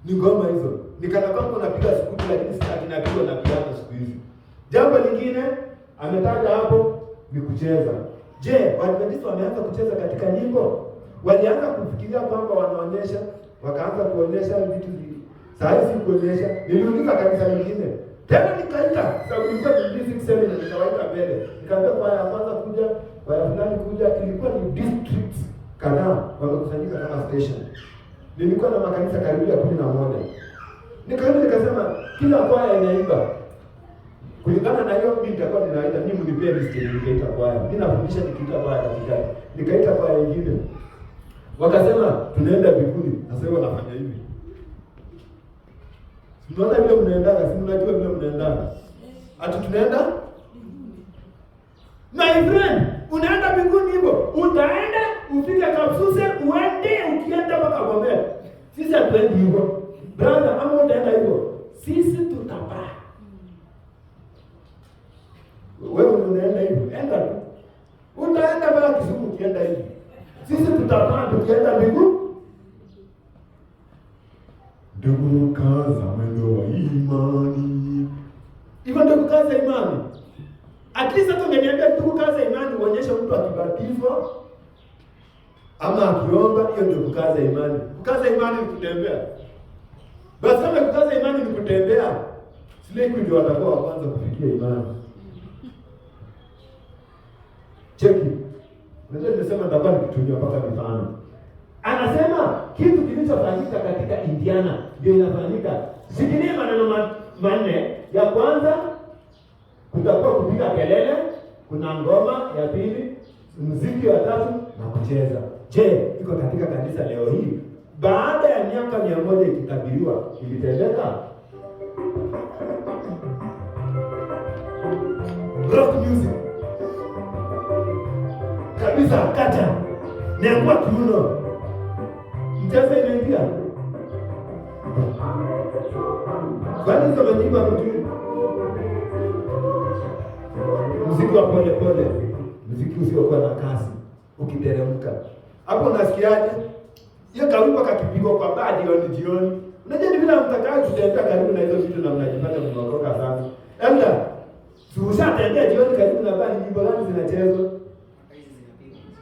Ni ngoma hizo. Ni kana kwamba unapiga skuti lakini sasa kinapigwa na piano siku hizi. Jambo lingine ametaja hapo ni kucheza. Je, Waadventista wameanza kucheza katika nyimbo? Walianza kufikiria kwamba wanaonyesha, wakaanza kuonyesha vitu vingi. Saa hizi kuonyesha, niliuliza kanisa lingine. Tena nikaita, sababu ilikuwa ni music seminar, nikawaita mbele. Nikaambia kwa ya kwanza kuja, kwa ya fulani kuja, ilikuwa ni districts kadhaa wakakusanyika kama station. Nilikuwa na makanisa karibu ya 11. Nikaenda nikasema kila kwaya inaimba. Kulingana na hiyo mimi nitakuwa ninaita, mimi mnipee list nikaita kwaya. Mimi nafundisha nikiita kwaya katikati. Nikaita kwaya nyingine. Wakasema tunaenda mbinguni. Na sasa wanafanya hivi. Mnaona vile mnaenda, si mnajua vile mnaenda. Ati tunaenda? My friend, unaenda mbinguni hivyo. Utaenda, ufike Kapsuse, uende ukienda mpaka Bomet. Sisi hatuendi hivyo. Brother, ama utaenda hivyo. Sisi tutapaa. Wewe unaenda hivyo, enda tu. Utaenda mpaka Kisumu ukienda hivyo. Sisi tutapaa tukienda mbinguni. Ndugu kaza mwendo wa imani. Hivyo ndio kukaza imani. At least hata ungeniambia ndugu kaza imani uonyeshe mtu akibatizwa ama akiomba, hiyo ndio kukaza imani. Kukaza imani ni kutembea. Basi kama kukaza imani ni kutembea, sile ndio watakuwa wa kwanza kufikia imani. Cheki. Unajua nimesema nitakuwa nikitumia mpaka mifano. Anasema kitu kilichofanyika katika Indiana ndio inafanyika. Sikilia maneno manne. Ya kwanza kutakuwa kupiga kelele, kuna ngoma, ya pili muziki, wa tatu na kucheza. Je, iko katika kanisa leo hii? Baada ya miaka 100 ikitabiriwa, ilitendeka? Rock music. Kabisa kata. Neangua kiuno. Mcheza imeingia. Kwani hizo wanyimba mtu? Muziki wa pole pole. Muziki usiokuwa na kasi. Ukiteremka. Hapo unasikiaje? Hiyo kawimbo kakipigwa kwa baadhi jioni. Unajua ni vile mtakaa kutembea karibu na hizo vitu na mnajipata mnaokoka sana. Enda. Ushatembea jioni karibu na baadhi, nyimbo gani zinachezwa?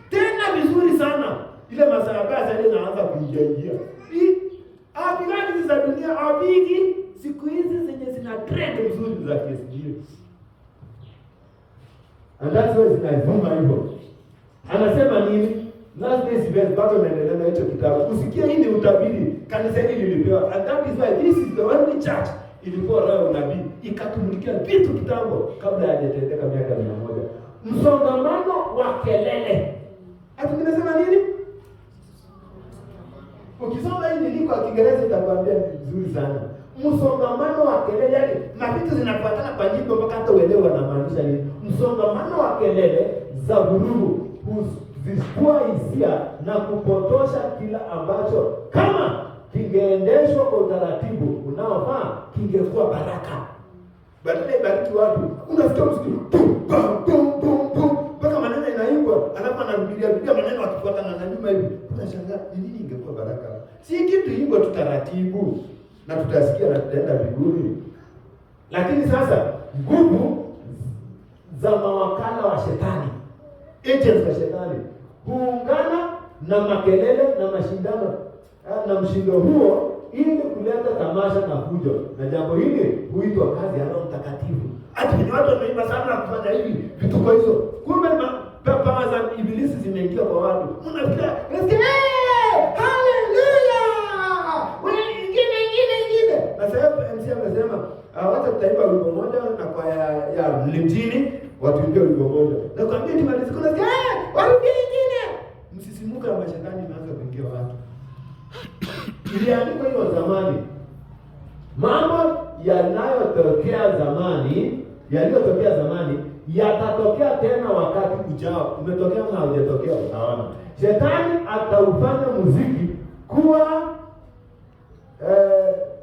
Tena vizuri sana. Ile masaa basi ile naanza kuingia. Apigani za dunia apigi siku hizi zenye zina trend nzuri za KSD. And that's why zinavuma hivyo. Anasema nini? Last days event bado naendelea na hicho kitabu. Usikie hii ni utabiri kanisa hili lilipewa. And that is why this is the only church ilipewa roho nabii ikatumulikia vitu kitambo kabla hajatendeka miaka 100. Msongamano wa kelele. Ati nimesema nini? Ukisoma hii nini kwa Kiingereza itakwambia vizuri sana. Msongamano wa kelele, yani mapitu zinafuatana kwa nyimbo mpaka hata uelewe wanamaanisha nini. Msongamano wa kelele za vurugu huzishtua hisia na kupotosha kila ambacho kama kingeendeshwa kwa utaratibu unaofaa kingekuwa baraka. Badala bariki watu, unasikia muziki mpaka maneno inaimbwa, alafu anarudia maneno akifuatana na nyuma hivi. Unashangaa ni nini ingekuwa baraka? Si kitu hivyo tu taratibu na tutasikia na tutaenda mbinguni. Lakini sasa nguvu za mawakala wa shetani, agents wa shetani, huungana na makelele na mashindano na mshindo huo ili kuleta tamasha na fujo. Na jambo hili huitwa kazi ya Roho Mtakatifu. Hata ni watu wanaimba sana kufanya hivi vitu kwa hizo. Kumbe pawa za ibilisi zimeingia kwa watu. Unafikia, haleluya! Wewe ingine. Na sasa Anasema wacha tutaimba wimbo moja na kwa ya Mlimjini watuimbie wimbo moja. Na kwambia timalizi kuna warudie nyingine. Msisimuka wa mashetani unaanza kuingia watu. Iliandikwa hiyo zamani. Mambo yanayotokea zamani, yaliyotokea zamani yatatokea tena wakati ujao. Umetokea na hujatokea utaona. Shetani ataufanya muziki kuwa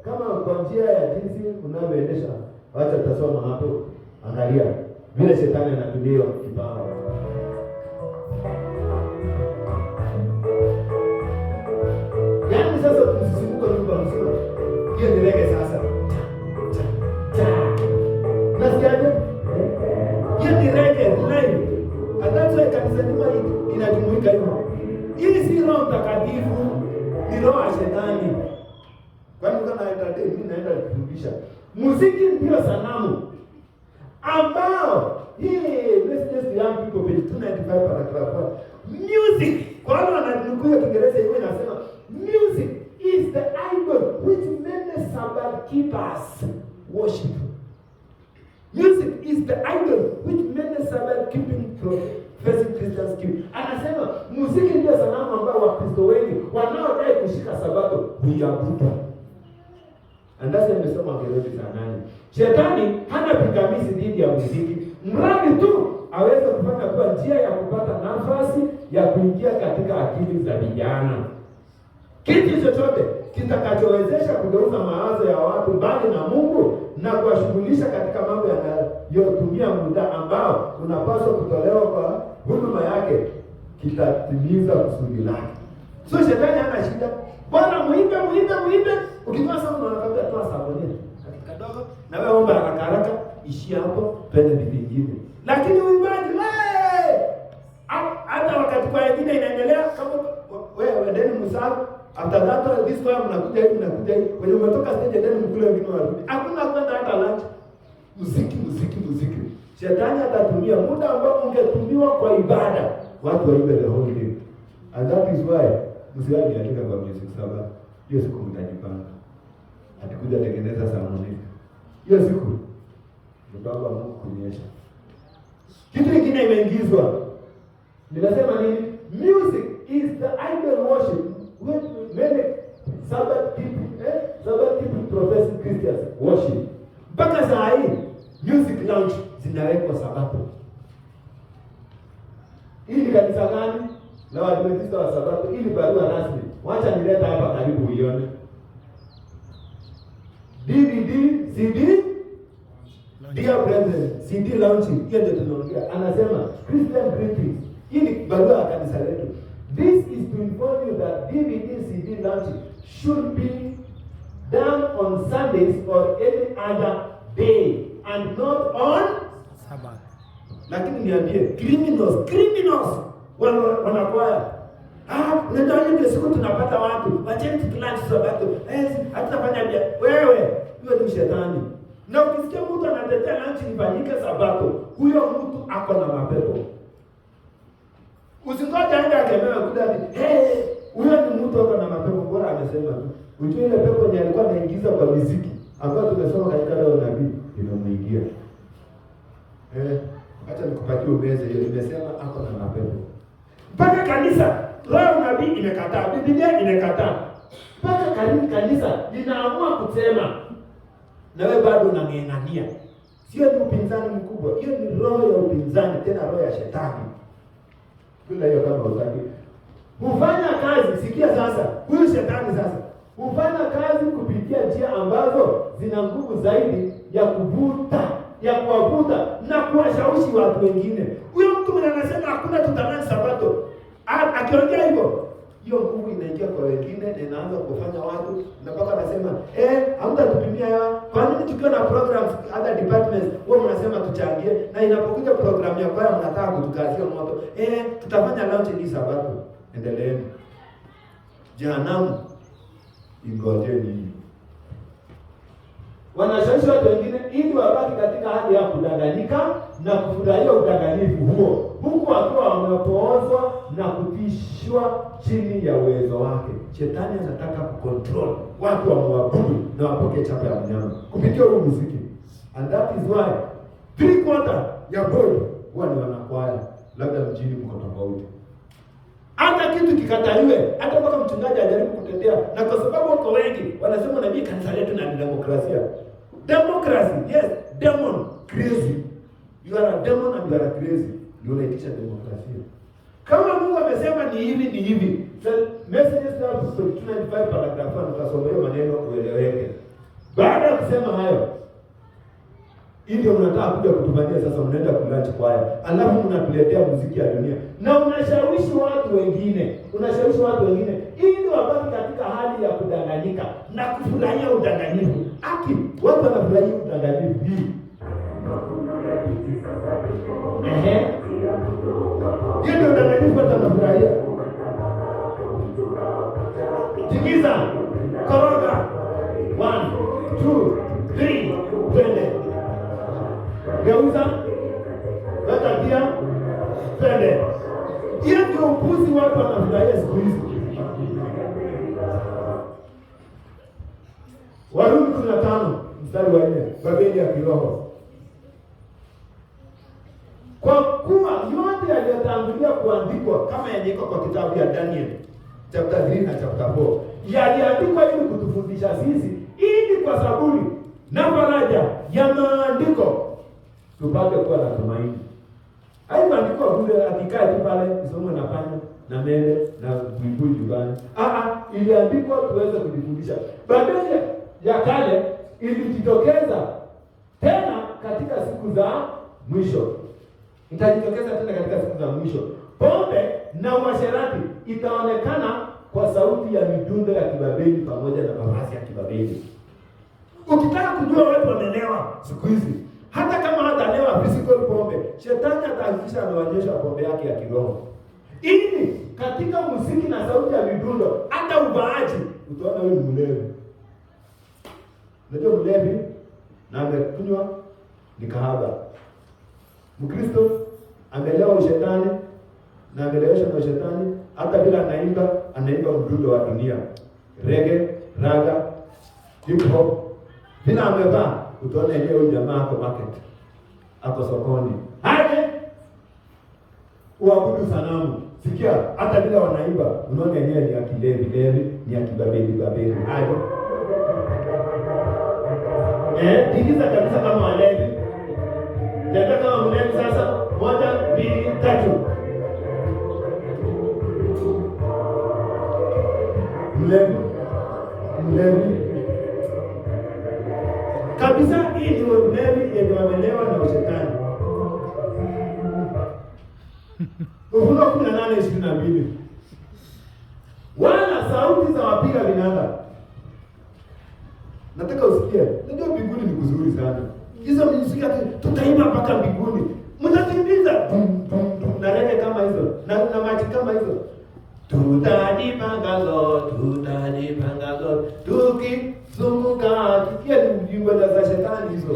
kama kwa njia ya jinsi unavyoendesha. Wacha tutasoma hapo. Angalia vile shetani anatumia kibao. Yaani sasa tusisimuke nyumba mzima. Hiyo ni reggae sasa. Nasikiaje? Hiyo ni reggae live. Hata kanisa nzima inajumuika hivyo. Hii si Roho Mtakatifu, ni roho ya shetani. Kwani kana entertain mimi naenda kufundisha. Muziki ndio sanamu. Ambao let's just young people page 295 paragraph 1. Music, kwa wale wananukuu Kiingereza hiyo inasema music is the idol which many Sabbath keepers worship. Music is the idol which many Sabbath keeping professing Christians keep. Anasema muziki ndio sanamu ambao Wakristo wengi wanaodai kushika Sabato huiabudu. Andasa nimesoma Warumi 8. Shetani hana pingamizi dhidi ya muziki, mradi tu aweze kufanya kuwa njia ya kupata nafasi ya kuingia katika akili za vijana. Kitu chochote kitakachowezesha kugeuza mawazo ya watu mbali na Mungu na kuwashughulisha katika mambo yanayotumia muda ambao unapaswa kutolewa kwa huduma yake kitatimiza kusudi lake. So shetani hana shida. Bwana muimbe. Ukitoa sauti unakwambia toa sabuni. Kadogo na wewe omba haraka ishia hapo pende vitu vingine. Lakini uimbaji hata wakati kwa wengine inaendelea kama wewe endeni msali after that this time mnakuja hivi kwenye umetoka stage endeni mkule wengine warudi. Hakuna kwenda hata lunch. Muziki. Shetani atatumia muda ambao ungetumiwa kwa ibada watu waimbe the whole day. And that is why msiwaje andika kwa music saba. Hiyo siku mtajipanga. Atakuja tengeneza harmony. Hiyo siku mtaba Mungu kunyesha. Kitu kingine imeingizwa. Ninasema nini? Music is the idol worship which many Sabbath people professing Christians worship. Mpaka saa hii music lounge zinawekwa Sabato. Hii ni kanisa gani? Na Waadventista wa Sabato, ili barua rasmi. Wacha nileta hapa karibu uione. DVD, CD, dear brethren, CD launching. Hiyo ndio tunaongea. Anasema Christian greetings. Hii ni barua ya kanisa letu. This is to inform you that DVD, CD launching should be done on Sundays or any other day and not on Sabbath. Lakini niambie criminals wanakwaya. Ndio siku tunapata watu. Wacheni tukilunch Sabato. Hatutafanya bia. Wewe, hiyo ni shetani. Na ukisikia mtu anatetea lunch ifanyike Sabato, huyo mtu ako na mapepo. Usingoje aende akemewe kudadi. Huyo ni mtu ako na mapepo, bora amesema tu. Ujue ile pepo ni alikuwa anaingiza kwa muziki. Ambayo tumesoma katika leo nabii inamuingia. Acha nikupatie ubeze hiyo, nimesema ako na mapepo. Mpaka kanisa leo nabii imekataa, Biblia imekataa. Mpaka kanisa linaamua kusema na wewe bado unang'ang'ania. Sio ni upinzani mkubwa, hiyo ni roho ya upinzani, tena roho ya shetani. Bila hiyo kama utaki. Hufanya kazi, sikia sasa, huyu shetani sasa hufanya kazi kupitia njia ambazo zina nguvu zaidi ya kuwavuta na kuwashawishi watu wengine. Huyo mtu mwenye anasema hakuna tutamani Sabato, akiongea hivyo, hiyo nguvu inaingia kwa wengine na inaanza kufanya watu na mpaka anasema hamtatupimia ya. Kwa nini tukiwa na programs other departments wao mnasema tuchangie, na inapokuja program ya kwaya mnataka kutukazia moto, tutafanya launch hii Sabato. Endeleeni. Jehanamu ingojeni. Wanashawishi watu wengine ili wabaki katika hali ya kudanganyika na kufurahia udanganyifu huo, huku wakiwa wamepoozwa na kutishwa chini ya uwezo wake. Shetani anataka kucontrol watu wamwabudu na wapokee chapa ya mnyama kupitia huu muziki. And that is why 3/4 ya bodi huwa ni wanakwaya. Labda mjini mko tofauti. Hata kitu kikataliwe, hata mpaka mchungaji ajaribu kutetea, na kwa sababu wako wengi wanasema na mimi kanisa letu na demokrasia. Democracy, yes, demon, crazy. You are a demon and you are crazy. Ndio unaitisha demokrasia. Kama Mungu amesema ni hivi. So messages now 295 paragraph 1 tutasoma hiyo maneno ueleweke. Baada ya kusema hayo, ndio mnataka kuja kutufanyia sasa, mnaenda kulunch kwaya. Alafu mnatuletea muziki ya dunia. Na unashawishi watu wengine ili wabaki katika hali ya kudanganyika na kufurahia udanganyifu. Watu wanafurahia udanganyifu hii. Hiyo ndio udanganyifu watu wanafurahia. Tikiza, koroga. 1, 2, 3, twende. Geuza. Weka pia. Twende. Hiyo ndio upuzi watu wanafurahia siku hizi. Warumi 15 mstari wa 4, Babeli ya kiroho. Kwa kuwa yote yaliyotangulia kuandikwa kama yandikwa kwa kitabu ya Daniel chapter 3 na chapter 4 yaliandikwa ili kutufundisha sisi, ili kwa saburi na faraja ya maandiko tupate kuwa na tumaini. Haiandikwa bure akikaa tu pale isomwe na panya na mele na buibui jubani. Iliandikwa tuweze kujifundisha. Babeli ya kale ilijitokeza tena katika siku za mwisho. Itajitokeza tena katika siku za mwisho. Pombe na uasherati itaonekana kwa sauti ya midundo ya kibabeli pamoja na mavazi ya kibabeli. Ukitaka kujua watu wamelewa siku hizi, hata kama hatalewa physical pombe, shetani atahakikisha anaonyesha pombe yake ya kiroho. Ili katika muziki na sauti ya midundo, hata ubaaji, utaona wewe ni mlevi. Unajua mlevi na amekunywa ni kahaba. Mkristo amelewa ushetani na ameleweshwa na ushetani, hata bila anaimba mdundo wa dunia. Reggae, raga, hip hop. Bila amevaa, utaona yeye jamaa ako market. Ako sokoni. Haje uabudu sanamu. Sikia, hata bila wanaimba, unaona yeye ni akilevi, ni akibabeli. Haje. Digiza kabisa kama walevi. Tenda kama mlevi sasa. 1, 2, 3. Mlevi. Kabisa hii ni mlevi yenye wamelewa na ushetani. Ufunuo 18:22. Wala sauti za wapiga vinanda. Nataka usikie. Unajua mbinguni ni kuzuri sana. Hizo muziki tutaimba mpaka mbinguni. Mtakimbiza na rege kama hizo na maji kama hizo. Tutanipangazo tukizunguka tukia ni ujinga za shetani hizo.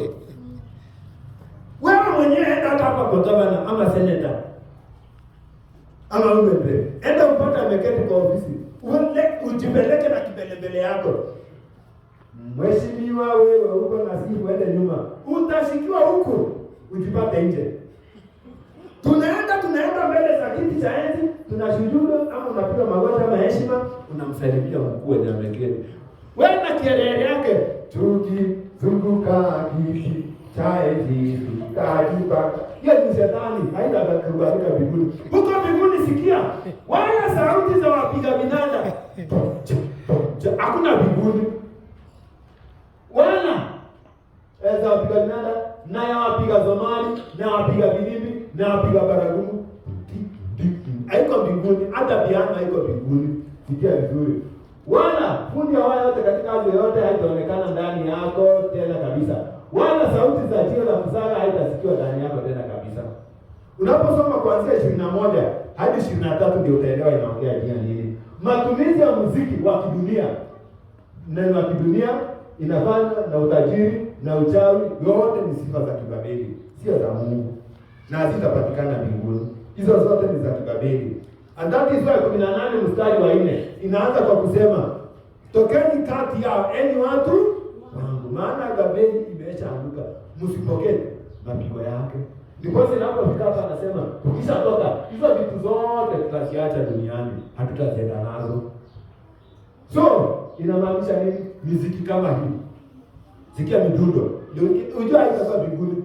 Wewe mwenyewe enda hapa kwa gavana ama senator ama umebe, enda upata ameketi kwa ofisi, ujipeleke na kibelebele yako. Mheshimiwa, wewe uko na simu, uende nyuma, utashikiwa huku, ujipate nje. Tunaenda mbele za kiti cha enzi, tunashujudu ama unapiga magoti ama heshima, unamsalimia mkuu na ameketi. Wewe na kielele yake, tukizunguka kiti cha enzi tutajipa. Hiyo ni shetani, haida kubarika mbinguni. Huko mbinguni sikia, wala sauti za wapiga vinanda. Hakuna mbinguni. Wala za wapiga vinanda, na ya wapiga zomari, na wapiga vilimbi, na wapiga baragumu. Haiko mbinguni, hata piano haiko mbinguni. Sikia vizuri. Wala fundi wa waya yote katika hayo yote haitaonekana ndani yako tena kabisa. Wala sauti za jio la kusaga haitasikiwa ndani yako tena kabisa. Unaposoma kuanzia 21 hadi 23 ndio utaelewa inaongea jina nini. Matumizi ya muziki wa kidunia. Neno la kidunia inafanya na utajiri na uchawi, yote ni sifa za kibabeli, sio za Mungu. na hazitapatikana mbinguni. Hizo zote ni za kibabeli. And that is why 18 mstari wa 4 inaanza kwa kusema tokeni kati yao enyi watu wangu, maana Babeli imeshaanguka, msipokee mapigo yake. Ndipo ninapofika hapa anasema ukishatoka hizo vitu zote tutaziacha duniani, hatutazienda nazo. So inamaanisha nini? Muziki kama hii, sikia midundo, unajua haitakuwa mbinguni.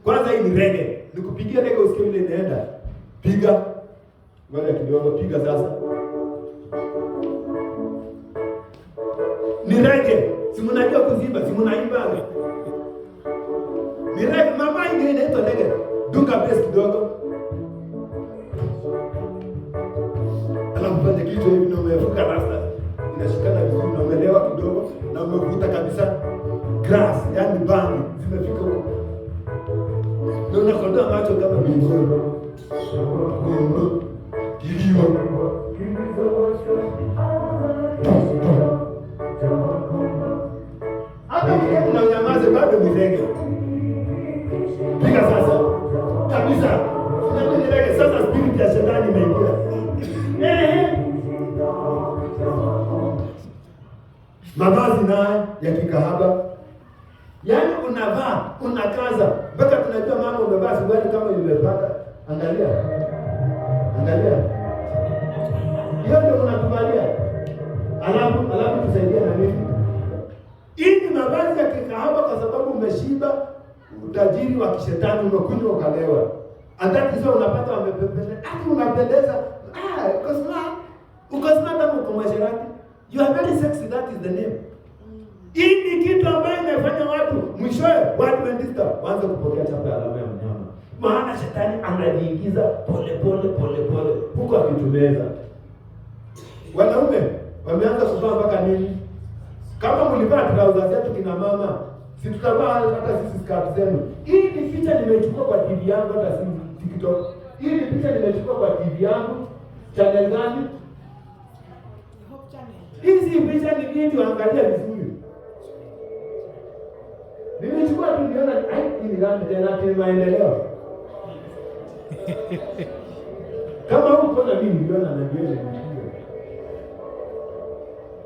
Kwanza hii ni reggae, nikupigia reggae usikie vile inaenda. Piga ngoja kidogo, piga sasa. Ni reggae, si mnajua kuzimba, si mnaimba. Ni reggae, mama hii inaitwa reggae. Dunga bass kidogo. Alafu pande kichwa hivi na umevuka rasta. Inashikana vizuri na umeelewa kidogo na umevuta kabisa. Grass, yani bangi zimefika huko. Ndio unakondoa macho kama bingo. Kilio. Hata kama una unyamaze bado ni reggae. Piga sasa. Kabisa. Ndio reggae sasa, spirit ya shetani imeingia. Mavazi naye ya kikahaba. Yaani unavaa, unakaza. Mpaka tunajua mama umevaa suruali kama imepaka. Angalia. Angalia. Hiyo ndio unakubalia. Alafu tusaidia na nini? Hii ni mavazi ya kikahaba kwa sababu umeshiba utajiri wa kishetani, umekunywa ukalewa. Anataka unapata wamepepeza. Unapendeza. Uko smart uko mwasherati. You are very sexy, that is the name. Hii ni kitu ambayo inafanya watu mwishowe watu wendista waanze kupokea chapa ya alama ya mnyama. Maana shetani anajiingiza pole huko akitumeza. Wanaume wameanza kuvaa mpaka nini? Kama mlivaa trouser zetu kina mama, si tutavaa hata sisi skirt zenu. Hii ni picha nimechukua kwa TV yangu, hata si TikTok. Hii ni picha nimechukua kwa TV yangu. Channel gani? Hizi picha ni video, angalia vizuri. Nimechukua tu niona hii ni gani tena ni maendeleo. Kama huko na mimi niliona na ndio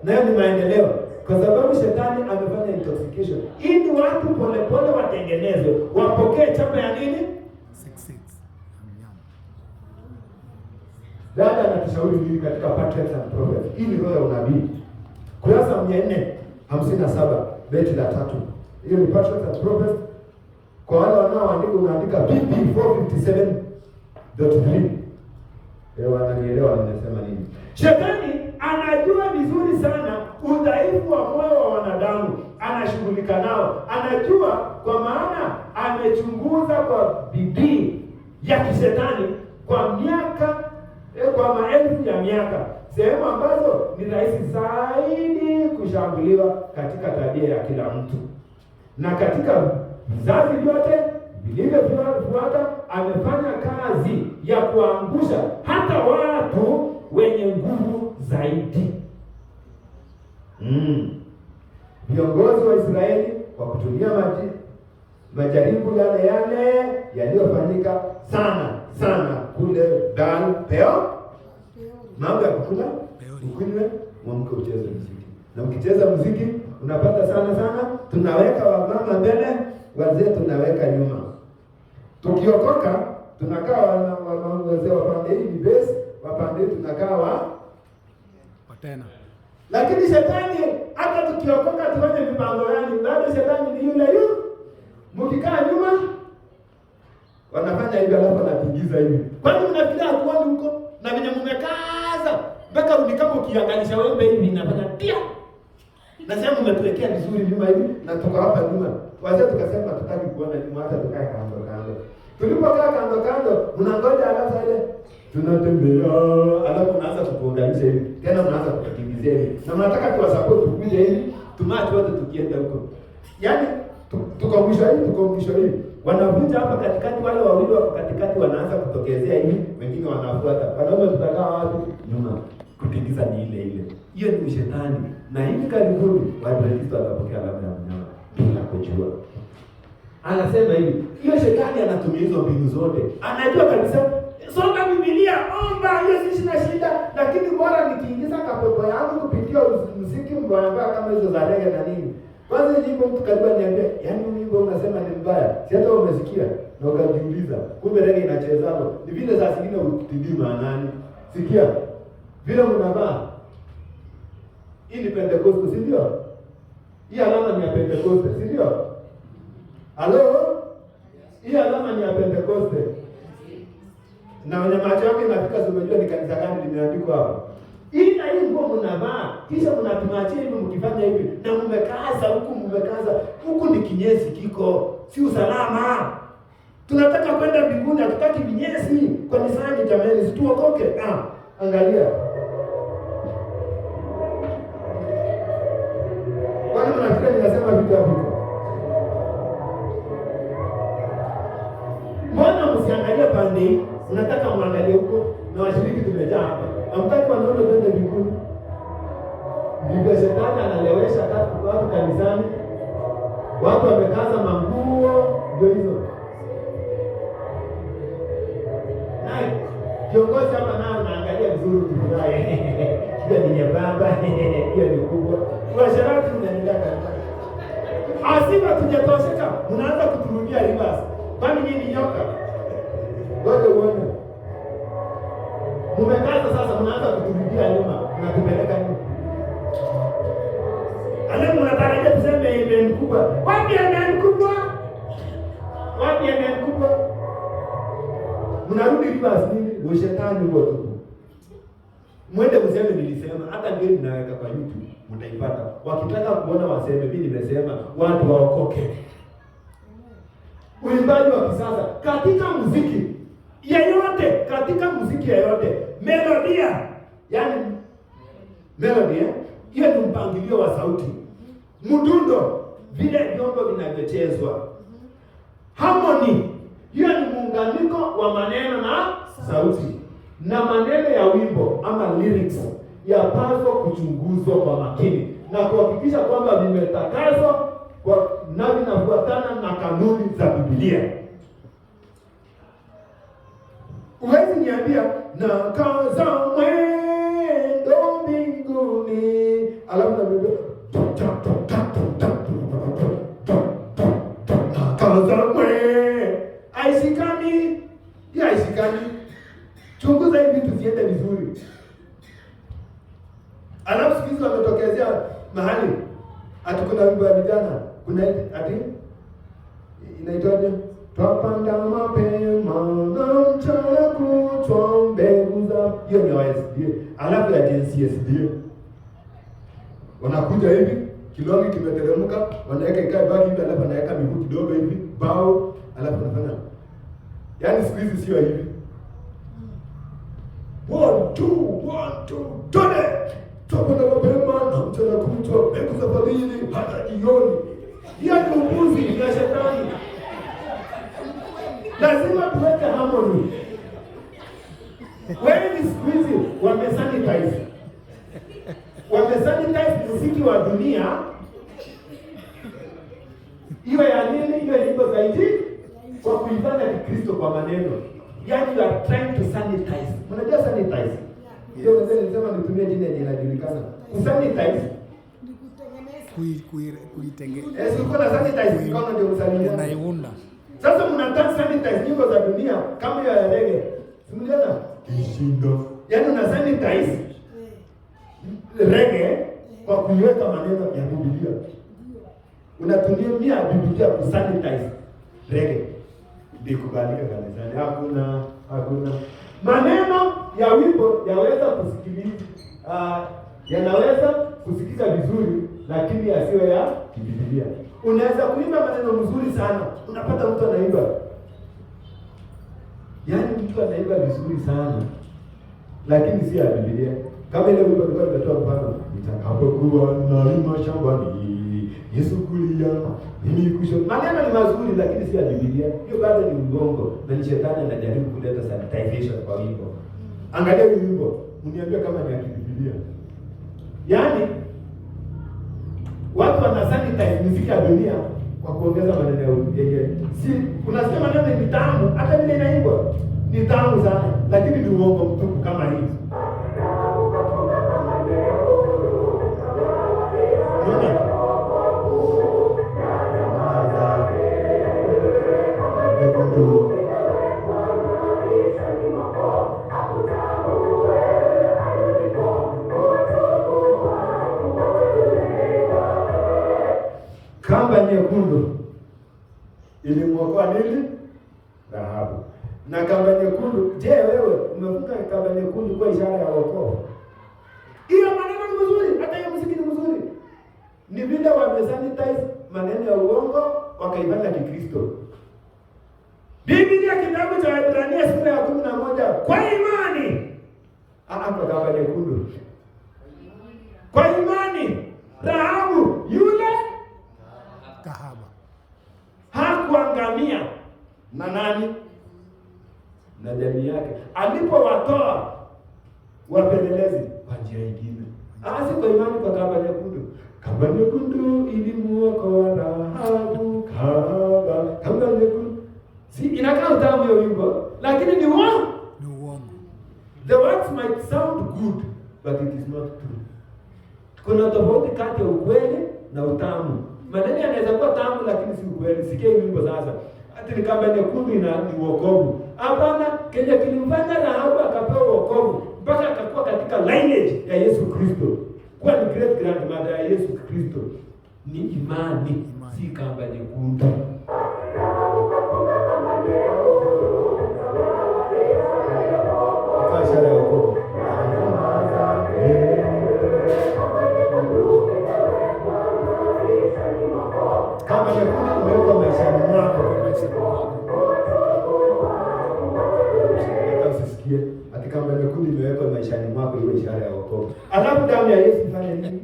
nayo ni maendeleo, kwa sababu shetani amefanya intoxication. Ili watu pole watengenezwe, wapokee chapa ya nini? 66. Dada anatushauri nini katika Patriarchs and Prophets? Hii ni roho ya unabii. Kurasa 457 beti la 3. Hiyo ni Patriarchs and Prophets. Kwa wale wanaoandika unaandika PP 457.3. Wananielewa nimesema nini? Shetani anajua vizuri sana udhaifu wa moyo wa wanadamu, anashughulika nao. Anajua kwa maana amechunguza kwa bidii ya kishetani kwa maelfu ya miaka, sehemu ambazo ni rahisi zaidi kushambuliwa katika tabia ya kila mtu. Na katika vizazi vyote vilivyofuata amefanya kazi ya kuangusha hata watu wenye nguvu zaidi. Viongozi wa Israeli kwa kutumia majaribu yale yaliyofanyika sana kule Dan Peo. Mambo ya kukula, ukunywe, mwamke ucheze muziki. Na mkicheza muziki unapata sana tunaweka wamama mbele, wazee tunaweka nyuma. Tukiokoka tunakaa wazee wapande hii ni base, wapande tunakaa tena. Lakini shetani hata tukiokoka tufanye mipango gani, bado shetani ni yule. Mkikaa nyuma wanafanya hivi, alafu anatingiza hivi. Kwani mnafikiria hatuoni huko? Na venye mmekaza mpaka unikamo ukiangalisha wembe hivi inafanya tia. Nasema mmetuwekea vizuri nyuma hivi na tuko hapa nyuma. Wazee tukasema tutaki kuona nyuma, hata tukae kando. Tulipokaa kando mnangoja, alafu ile tunatembea, alafu unaanza kutuunganisha hivi. Tena unaanza kutukimbizia hivi. Na mnataka tuwasupport tukuje hivi, tumacho wote tukienda huko. Yaani tuko mwisho hivi. Wanavuja hapa katikati, wale wawili wako katikati wanaanza kutokezea hivi, wengine wanafuata. Wanaume tutakaa wapi? Nyuma. Kutingiza ni ile. Hiyo ni shetani. Na hivi karibuni Waadventista watapokea alama ya mnyama bila kujua. Anasema hivi, hiyo shetani anatumia hizo mbinu zote. Anajua kabisa, soma Biblia, omba, hiyo si shida shida, lakini bora nikiingiza kapepo yangu kupitia muziki mbaya kama hizo za reggae na nini. Kwanza nyimbo mtu karibu niambia, yaani nyimbo unasema ni mbaya. Si hata umesikia na ukajiuliza, kumbe reggae inachezalo. Ni vile saa zingine utidii maanani. Sikia. Vile mnavaa. Hii ni Pentecost, si ndio? Hii alama ni ya Pentecost, si ndio? Halo? Hii alama ni ya Pentecost. Na wenye macho yake inafika umejua ni kanisa gani limeandikwa hapo. Hii na hii nguo mnavaa, kisha mnatumachia hivi mkifanya hivi na mmekaza huku ni kinyesi kiko, si usalama. Tunataka kwenda mbinguni, hatutaki vinyesi. Kwa nisani jamani, situokoke. Angalia. Kwani mnafikiri ninasema vitu hapo? Mbona msiangalie pande hii? Unataka muangalie huko na washiriki tumejaa hapa. Hamtaki wanaona kwenda mbinguni. Bibi shetani analewesha watu kanisani. Watu wamekaza manguo ndio hizo. Naye kiongozi hapa nao naangalia vizuri kufurahi. Hiyo ni nyembamba, hiyo ni kubwa. Washarati mnaendelea kanisa. Asiba tujatosheka, mnaanza kuturudia reverse. Kwani nyinyi nyoka? Wote uone. Mmekaza sasa, mnaanza kuturudia nyuma, mnatupeleka nyuma. Alafu mnatarajia tuseme amen kubwa. Wapi amen kubwa? Wapi amen kubwa? Mnarudi reverse nini? Ushetani huo tu. Mwende mseme nilisema, hata ndio ninaweka kwa YouTube, mtaipata. Wakitaka kuona waseme mimi nimesema, watu waokoke. Uimbaji wa kisasa katika muziki yeyote, melodia, yani melodia, hiyo ni mpangilio wa sauti. Mdundo, vile vyombo vinavyochezwa. Harmony, hiyo ni muunganiko wa maneno na sauti. Na maneno ya wimbo ama lyrics yapaswa kuchunguzwa kwa makini na kuhakikisha kwamba vimetakaswa na vinafuatana na kanuni za Biblia. Uwezi niambia na kaza mwendo mbinguni alafu na bebe na kaza mwendo aisikani ya aisikani. Chunguza hivi vitu ziende vizuri. Alafu siku hizi wametokezea mahali ati kuna wimbo ya vijana, kuna ati inaitwaje? Twapanda mapema na mchana kutwa mbegu za, hiyo ni wa SDA. Alafu ya JCSDA wanakuja hivi, kilongi kimeteremka, wanaweka ikae baki hivi, alafu wanaweka miguu kidogo hivi, bao, alafu wanafanya. Yaani siku hizi sio hivi. 1 2 tone. Twapanda mapema na mchana kutwa mbegu za fadhili hata jioni. Hiyo ni upuzi ya shetani. Lazima tuweke harmony. Wengi siku hizi wamesanitize muziki wa dunia. Iwe ya nini, iwe nyimbo zaidi kwa kuifanya Kikristo kwa maneno. Yani you are trying to sanitize. Unajua sanitize? Ndio nasema nitumie jina yenye inajulikana. Kusanitize kuitengeneza. Siko na sanitize mikono ndio usalimia. Unaiunda. Sasa mnataka sanitize nyimbo za dunia kama hiyo ya reggae. Simuliona? Kishindo. Yaani una sanitize reggae kwa kuiweka maneno ya Biblia. Unatumia Biblia kusanitize reggae. Ndikubalika kanisani. Hakuna. Maneno ya wimbo yaweza kusikiliza, yanaweza kusikika vizuri, lakini yasiyo ya Biblia. Unaweza kuimba maneno mzuri sana, unapata mtu anaimba. Yaani mtu anaimba vizuri sana, lakini si ya Biblia. Kama ile wimbo nilikuwa nimetoa mfano, nitakapokuwa nalima shambani, Yesu kulia, mimi kusho. Maneno ni mazuri lakini si ya Biblia. Hiyo bado ni uongo na ni shetani anajaribu kuleta sanitization kwa wimbo. Angalia wimbo, uniambia kama ni ya Biblia. Yaani watu wana sanitize muziki ya dunia kwa kuongeza maneno yenyewe. Si unasikia maneno ni tamu, hata vile inaimbwa ni tamu sana, lakini ni uongo mtupu kama hii. Kamba nyekundu ilimwokoa nini? Dhahabu. Na kamba nyekundu, je, wewe umevuka kamba nyekundu kwa ishara ya wokovu? Hiyo maneno ni mzuri, hata hiyo muziki ni mzuri. Ni vile wamesanitize maneno ya uongo wakaifanya Kikristo. Biblia kitabu cha Waebrania sura ya 11, kwa imani kwa kamba nyekundu. Kwa imani Rahabu yule kahaba hakuangamia na nani? Na jamii yake, alipowatoa wapelelezi kwa njia nyingine. Si kwa imani, kwa kamba nyekundu. Kamba nyekundu ilimuokoa Rahabu, kamba nyekundu. Si inakaa utamu hiyo wimbo, lakini ni uongo. The words might sound good, but it is not true. Kuna tofauti kati ya ukweli na utamu. Maneno yanaweza kuwa tamu lakini si ukweli. Sikia wimbo sasa. Ati ni kamba nyekundu ni wokovu. Hapana, Kenya kilimfanya Rahabu akapewa wokovu mpaka akakuwa katika lineage ya Yesu Kristo. Kwa ni great grandmother ya Yesu Kristo. Ni imani, si kamba nyekundu. Kwa ishara ya wokovu. Kamba nyekundu umewekwa maishani mwako. Usisikie ati kamba nyekundu imewekwa maishani mwako, iwe ishara ya wokovu. Alafu damu ya Yesu ifanye nini?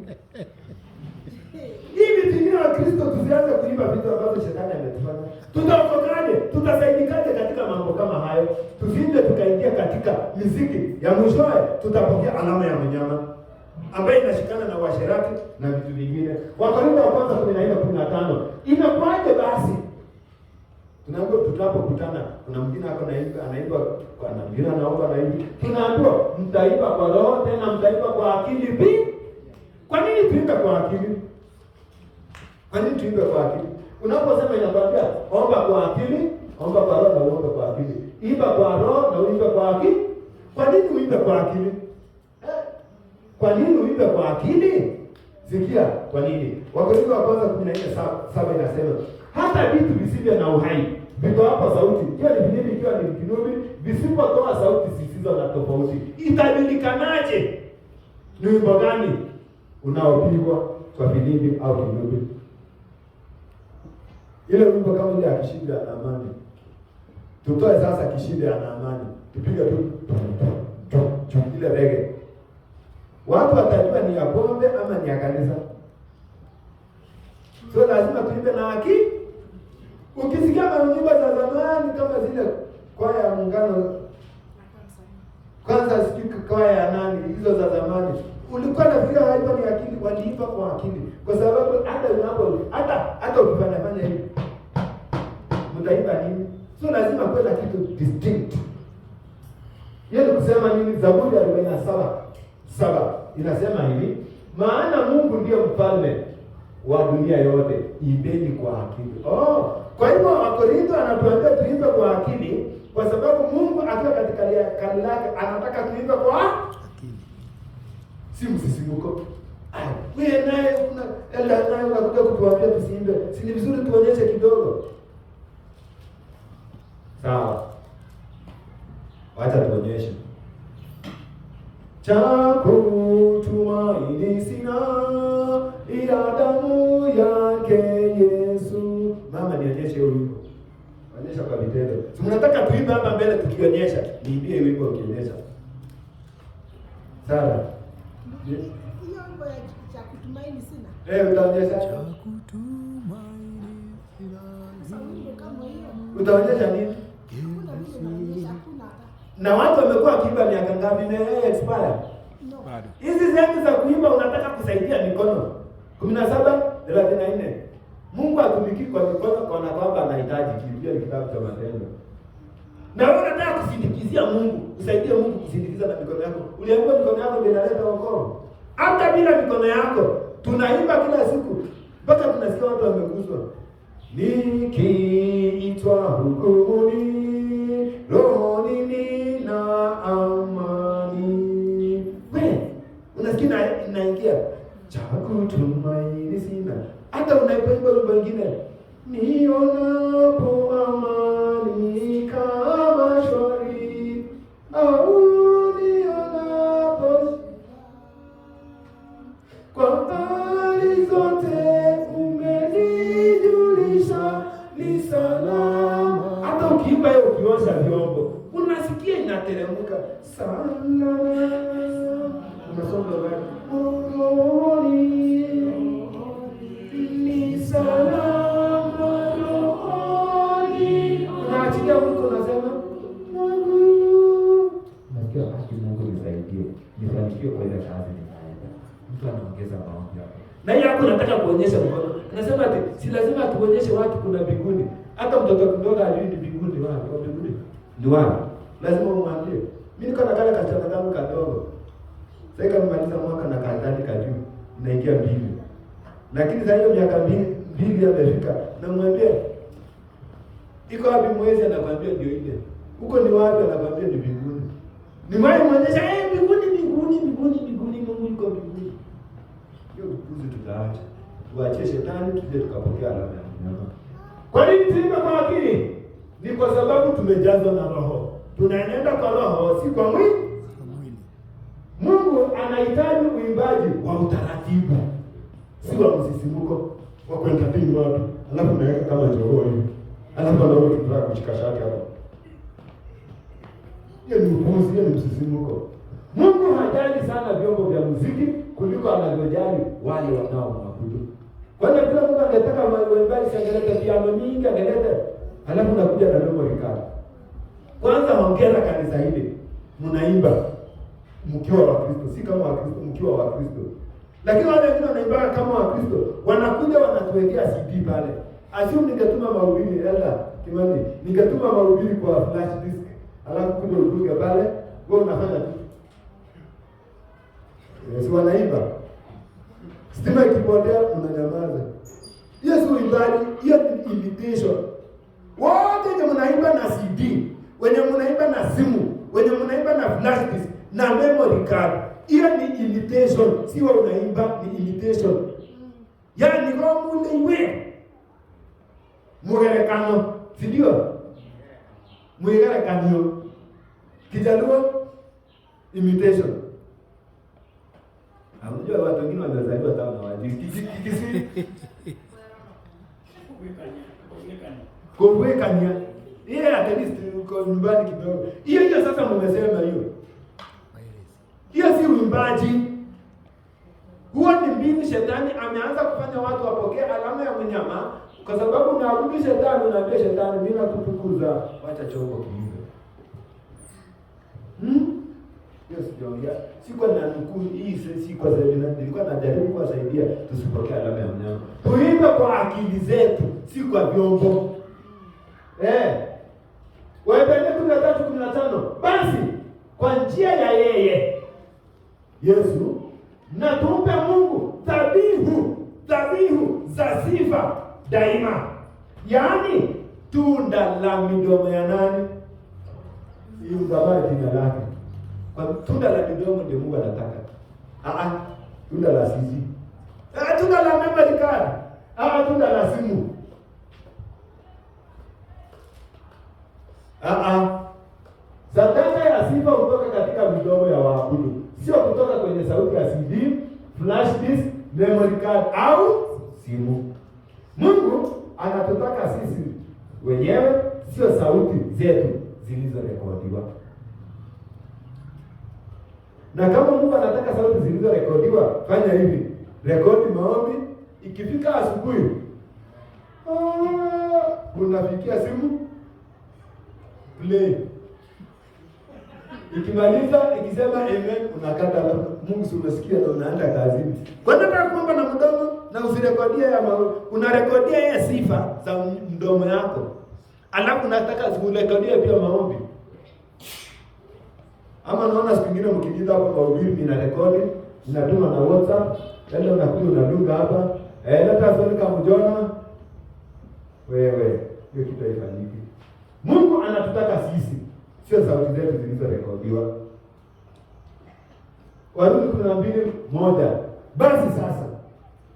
Hivi vingine wa Kristo tusianze kuiba vitu ambavyo shetani ametufanya. Tutaokokaje? Tutasaidikaje katika mambo kama hayo? Tusije tukaingia katika miziki ya mwishowe tutapokea alama ya mnyama ambaye inashikana na uasherati na vitu vingine. Wakorintho wa kwanza 14:15. Inakuaje basi? Tunaambiwa tutapokutana, kuna mwingine hapo anaimba, kuna mwingine anaomba anaimba. Tunaambiwa mtaiba kwa roho, tena mtaiba kwa akili pia. Kwa nini tuimbe kwa akili? Kwa nini tuimbe kwa akili? Unaposema inakwambia omba kwa akili, omba kwa roho na uombe kwa akili. Imba kwa roho na uimbe kwa akili. Kwa nini uimbe kwa akili? Kwa nini uimbe kwa akili? Sikia, kwa nini? Wakorintho wa kwanza 14:7 inasema, hata vitu visivyo na uhai vitoapo sauti, hiyo ni vinubi, ikiwa ni kinubi, visipotoa sauti zisizo na tofauti, itajulikanaje ni wimbo gani unaopigwa kwa vinubi au kinubi? Ile wimbo kama ile ya Kishida na Amani, tutoe sasa Kishida na Amani, tupige tu ile rege. Watu watajua ni ya pombe ama ni ya kanisa. So lazima tuimbe na akili. Ukisikia nyimbo za zamani kama zile kwaya ya Muungano, kwanza sikika kwaya ya nani, hizo za zamani, ulikuwa nafikiria hapo ni akili, waliimba kwa akili. Kwa sababu hata ukifanya hivi mtaimba nini? So lazima kuwe na kitu distinct. Yeye kusema nini? Zaburi ya 47:7 inasema hivi, maana Mungu ndiyo mfalme wa dunia yote, imbeni kwa akili. Kwa hivyo Wakorintho anatuambia tuimbe kwa akili, kwa sababu Mungu akiwa katika kali lake anataka tuimbe kwa akili. Si msisimuko. Wewe naye unakuja kutuambia tusiimbe. Si ni vizuri tuonyeshe kidogo? Sawa. Wacha tuonyeshe. Chako tumaini sina, ila damu yake Yesu. Mama, nionyeshe wimbo. Onyesha kwa vitendo. Si mnataka tuimbe hapa mbele tukionyesha? Niimbie wimbo ukionyesha. Sawa. Hiyo wimbo ya kutumaini sina. Utaonyesha? Utaonyesha nini? Na watu wamekuwa wakiimba miaka ngapi na expire? bado. Hizi sehemu za kuimba unataka kusaidia mikono. 17:34. Mungu hatumiki kwa mikono kwa kwamba anahitaji kitu. Ni kitabu cha Matendo. Na wewe unataka kusindikizia Mungu, usaidie Mungu kusindikiza na mikono yako. Uliambiwa mikono yako ndio inaleta wokovu. Hata bila mikono yako tunaimba kila siku mpaka tunasikia watu wameguswa. Nikiitwa hukumuni, rohoni nina amani. Wewe unasikia inaingia cha kutumaini sina. Hata unaipenda wimbo mwingine, nionapo amani kama shwari, au nionapo kwa hali zote umenijulisha ni salama. Hata ukiimba hiyo ukiosha vyombo unasikia inateremka sana. Unasonga wewe ni salama rohoni. Unaachilia Mungu, unasema Mungu, nasikia haki Mungu nisaidie nifanikiwe kwa ile kazi ninaenda. Mtu anaongeza maombi hapo. Na yeye hapo nataka kuonyesha mkono. Anasema ati si lazima tuonyeshe watu kuna mbinguni. Hata mtoto mdogo ajui ni mbinguni wapi, kwa mbinguni ni wapi. Lazima umwambie. Mimi niko na kale kachana kangu kadogo. Sasa kama maliza mwaka na karatasi kajuu inaingia mbili. Lakini sasa hiyo miaka mbili yamefika. Namwambia iko wapi mwezi, anakuambia ndio ile. Huko ni wapi, anakuambia ni mbinguni. Ni mimi muonyesha mbinguni Mungu yuko mbinguni. Hiyo upuzi tutaacha. Tuachie shetani tuje tukapokea alama ya mnyama. Kwa nini tuimbe kwa akili? Ni kwa sababu tumejazwa na Roho. Tunaenenda kwa Roho, si kwa mwili. Mungu anahitaji uimbaji wa utaratibu, si wa msisimuko wa kwenda pini watu. Alafu naweka kama jogoo hivi. Alafu anaona tunataka kushika shati hapo. Hiyo ni upuzi, hiyo ni msisimuko. Mungu hajali sana vyombo vya muziki kuliko anavyojali wale wanaomwabudu. Kwa hiyo kila mtu angetaka waimbaji angeleta piano nyingi angeleta. Alafu nakuja na ndomo Ricardo. Kwanza hongera kanisa hili. Mnaimba mkiwa wa Kristo, si kama wa Kristo, mkiwa wa Kristo. Lakini wale wengine wanaimba kama wa Kristo, wanakuja wanatuwekea CD pale. Asimu ningetuma mahubiri ela, Kimani, ningetuma mahubiri kwa flash disk. Alafu kuja uruga pale, wewe unafanya tu. Si wanaimba. Stima ikipotea unanyamaza. Hiyo si uimbaji, hiyo ni invitation. Wote wenye mnaimba na CD, wenye mnaimba na simu, wenye mnaimba na flash disk na memory card, hiyo ni invitation. Si wewe unaimba, ni invitation. Yaani roho mule iwe. Mugerekano, si ndio? Mugerekano. Kijaluo invitation. Unajua watu wengine wamezaliwa tamu na wajui. Kikisi. Kuwekania. Ile at least uko nyumbani kidogo. Hiyo sasa mmesema hiyo. Hiyo si uimbaji. Huo ni mbinu shetani ameanza kufanya watu wapokee alama ya mnyama, kwa sababu unaabudu shetani, unaambia shetani mimi nakutukuza, wacha chombo kiive. Hiyo sijaongea. Siko na nukuu hii, si kwa sababu nilikuwa najaribu kuwasaidia tusipokee alama ya mnyama. Tuimbe kwa akili zetu, si kwa vyombo. Waebrania 13:15. Basi kwa njia ya yeye Yesu na tumpe Mungu dhabihu za sifa daima. Yaani tunda la midomo ya nani? Hiyo zabari jina lake. Kwa tunda la midomo ndio Mungu anataka. Tunda la sisi. Tunda la memory card. Tunda la simu. Sadaka ya sifa kutoka katika midomo ya waabudu, sio kutoka kwenye sauti ya CD, flash disk, memory card au simu. Mungu anatutaka sisi wenyewe, sio sauti zetu zilizorekodiwa. Na kama Mungu anataka sauti zilizorekodiwa, fanya hivi. Rekodi maombi, ikifika asubuhi unafikia simu, play. Ikimaliza ikisema amen, unakata. Mungu si unasikia na unaenda kazini. Kwa nini nataka kuomba na mdomo? na usirekodie ya unarekodia ya sifa za mdomo yako. Alafu nataka usirekodie pia maombi. Ama naona siku nyingine mkijita hapa kwa ubiri ninarekodi, ninatuma na WhatsApp, ndio unakuja unadunga hapa. Hata swali kama mjona wewe, hiyo kitu haifanyiki. Mungu anatutaka sisi, sio sauti zetu zilizorekodiwa. Warumi 12:1. Basi sasa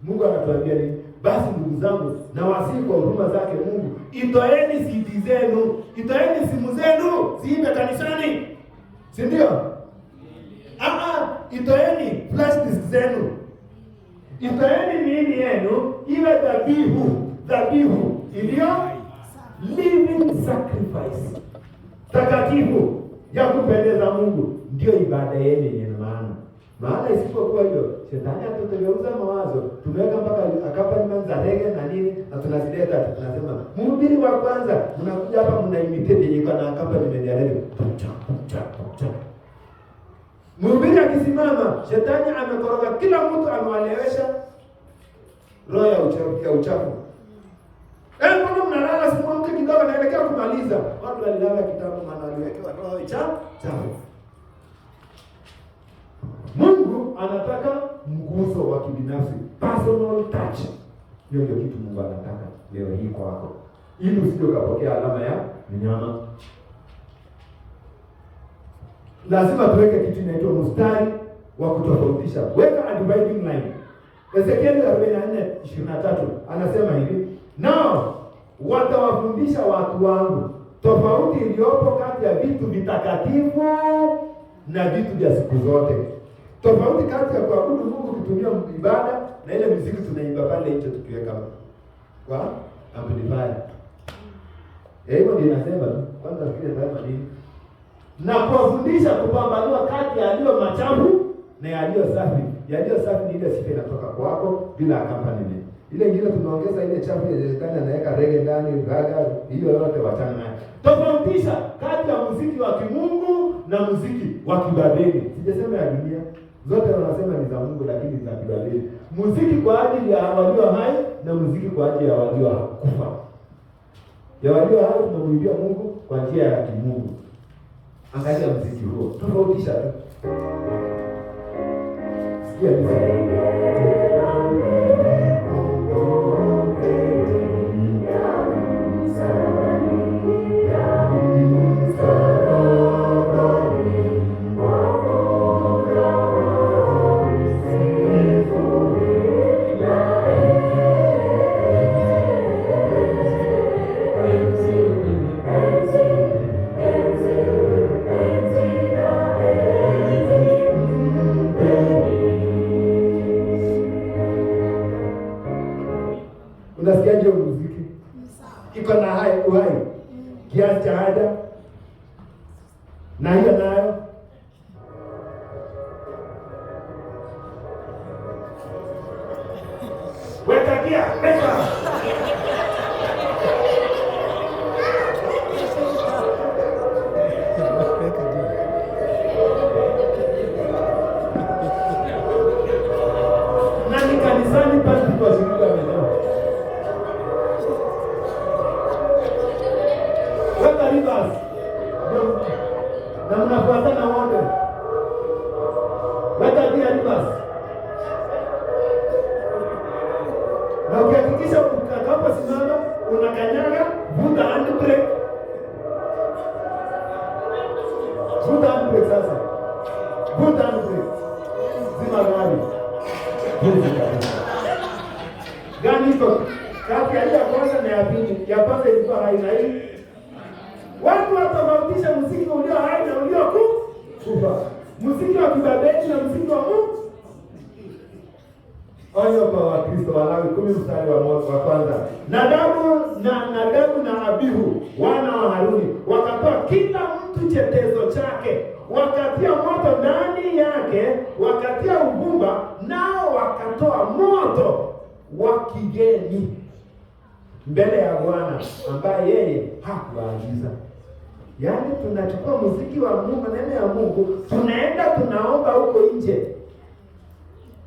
Mungu anatuambia nini? Basi ndugu zangu, na wasihi kwa huruma zake Mungu, itoeni CD zenu, itoeni simu zenu, ziimbe kanisani. Si ndio? Itoeni flash disk zenu. Itoeni miili yenu iwe dhabihu iliyo living sacrifice, takatifu ya kupendeza Mungu, ndio ibada yenu yenye maana. Maana isipokuwa hiyo, shetani atutageuza mawazo, tumeweka mpaka accompaniment za reggae na nini, na tunazileta tunasema, mhubiri wa kwanza, mnakuja hapa mnaimitate yenye kana accompaniment ya reggae. Mhubiri akisimama, shetani amekoroga kila mtu, amewalewesha roho ya uchafu. Mbona mnalala simamke kidogo naelekea kumaliza. Watu walilala kitambo maana waliwekewa roho chafu. Mungu anataka mguso wa kibinafsi, personal touch. Hiyo ndio kitu Mungu anataka leo hii kwako. Ili usije ukapokea alama ya mnyama. Lazima tuweke kitu inaitwa mstari wa kutofautisha. Weka a dividing line. Ezekiel 44:23 anasema hivi, nao watawafundisha watu wangu tofauti iliyopo kati ya vitu vitakatifu na vitu vya siku zote. Tofauti kati ya kuabudu Mungu kutumia ibada na ile muziki tunaimba pale nje tukiweka kwa amplifier. Hivyo ndio inasema kwanza fikiri sasa nini? Na kuwafundisha kupambanua kati ya yaliyo machafu na yaliyo safi. Yaliyo safi ni ile sifa inatoka kwako bila accompaniment. Ile nyingine tunaongeza ile chafu ya Shetani anaweka reggae ndani, raga, hiyo yote wachana nayo. Tofautisha kati ya muziki wa kimungu na muziki wa kibabeli. Sijasema ya dunia. Zote wanasema ni za Mungu lakini za kibabeli. Muziki kwa ajili ya walio hai na muziki kwa ajili ya walio kufa. Ya walio hai tunamwimbia Mungu kwa njia ya kimungu. Angalia muziki huo. Tofautisha tu. Sikia muziki. Unasikiaje muziki? Iko na uhai. Kiasi cha haja. Na hiyo nayo. Weka kia, weka. Na ni kanisani pasi kwa shirika mwenyewe. Weka rivers. Na mnafuatana wote. Weka dia rivers. Na ukihakikisha utakaposimama unakanyaga, vuta handbrake. Vuta handbrake sasa. Vuta handbrake. Zima gari. Gani iko kati ya kwanza na ya pili. Ya kwanza ilikuwa haina hii. Watu watofautisha muziki ulio hai na ulio kufa. Muziki wa kibabeli na muziki wa Mungu. Onyo kwa Wakristo Walawi 10:1. Nadabu na Abihu wana wa Haruni wakatoa kila mtu chetezo chake, wakatia moto ndani yake, wakatia uvumba, nao wakatoa moto wa kigeni mbele ya Bwana ambaye yeye hakuagiza. Yaani tunachukua muziki wa Mungu, maneno ya Mungu, tunaenda tunaomba huko nje.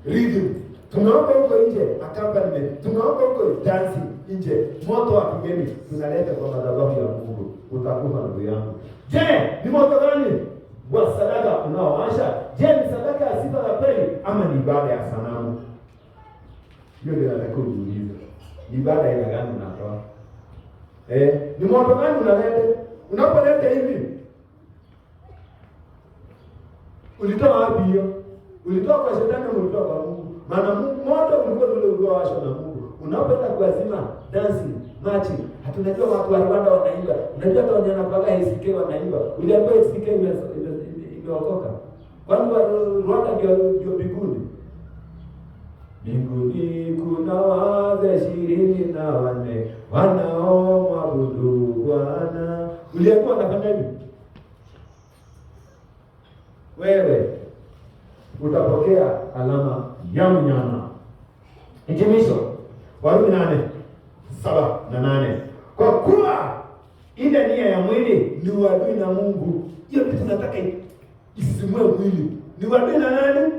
Rhythm. Tunaomba huko nje accompaniment, tunaomba huko dancing nje, moto wa kigeni tunaleta kwa madhabahu ya Mungu. Utakufa ndugu yangu. Je, ni moto gani wa sadaka unaowasha? Je, ni sadaka ya sifa za kweli ama ni ibada ya sanamu? Hiyo ndio nataka ujiulize. Ni ibada ina gani unatoa? Ni moto gani unaleta? Unapoleta hivi, ulitoa wapi hiyo? Ulitoa kwa shetani au ulitoa kwa Mungu? Maana moto ulikuwa ule uliowashwa na Mungu. Unapenda kuazima dancing, marching. Hatunajua watu wa Rwanda wanaimba. Unajua hata wanyana paka SK wanaimba. Uliambiwa SK imeokoka. Kwani Rwanda ndio mbinguni? Mbinguni kuna wazee 24 wanaomwabudu Bwana. Uliambiwa wanafanya nini? Wewe utapokea alama ya mnyama. Hitimisho Warumi 8:7-8. Kwa kuwa ile nia ya mwili ni uadui na Mungu. Hiyo kitu nataka isimue mwili. Ni uadui na nani?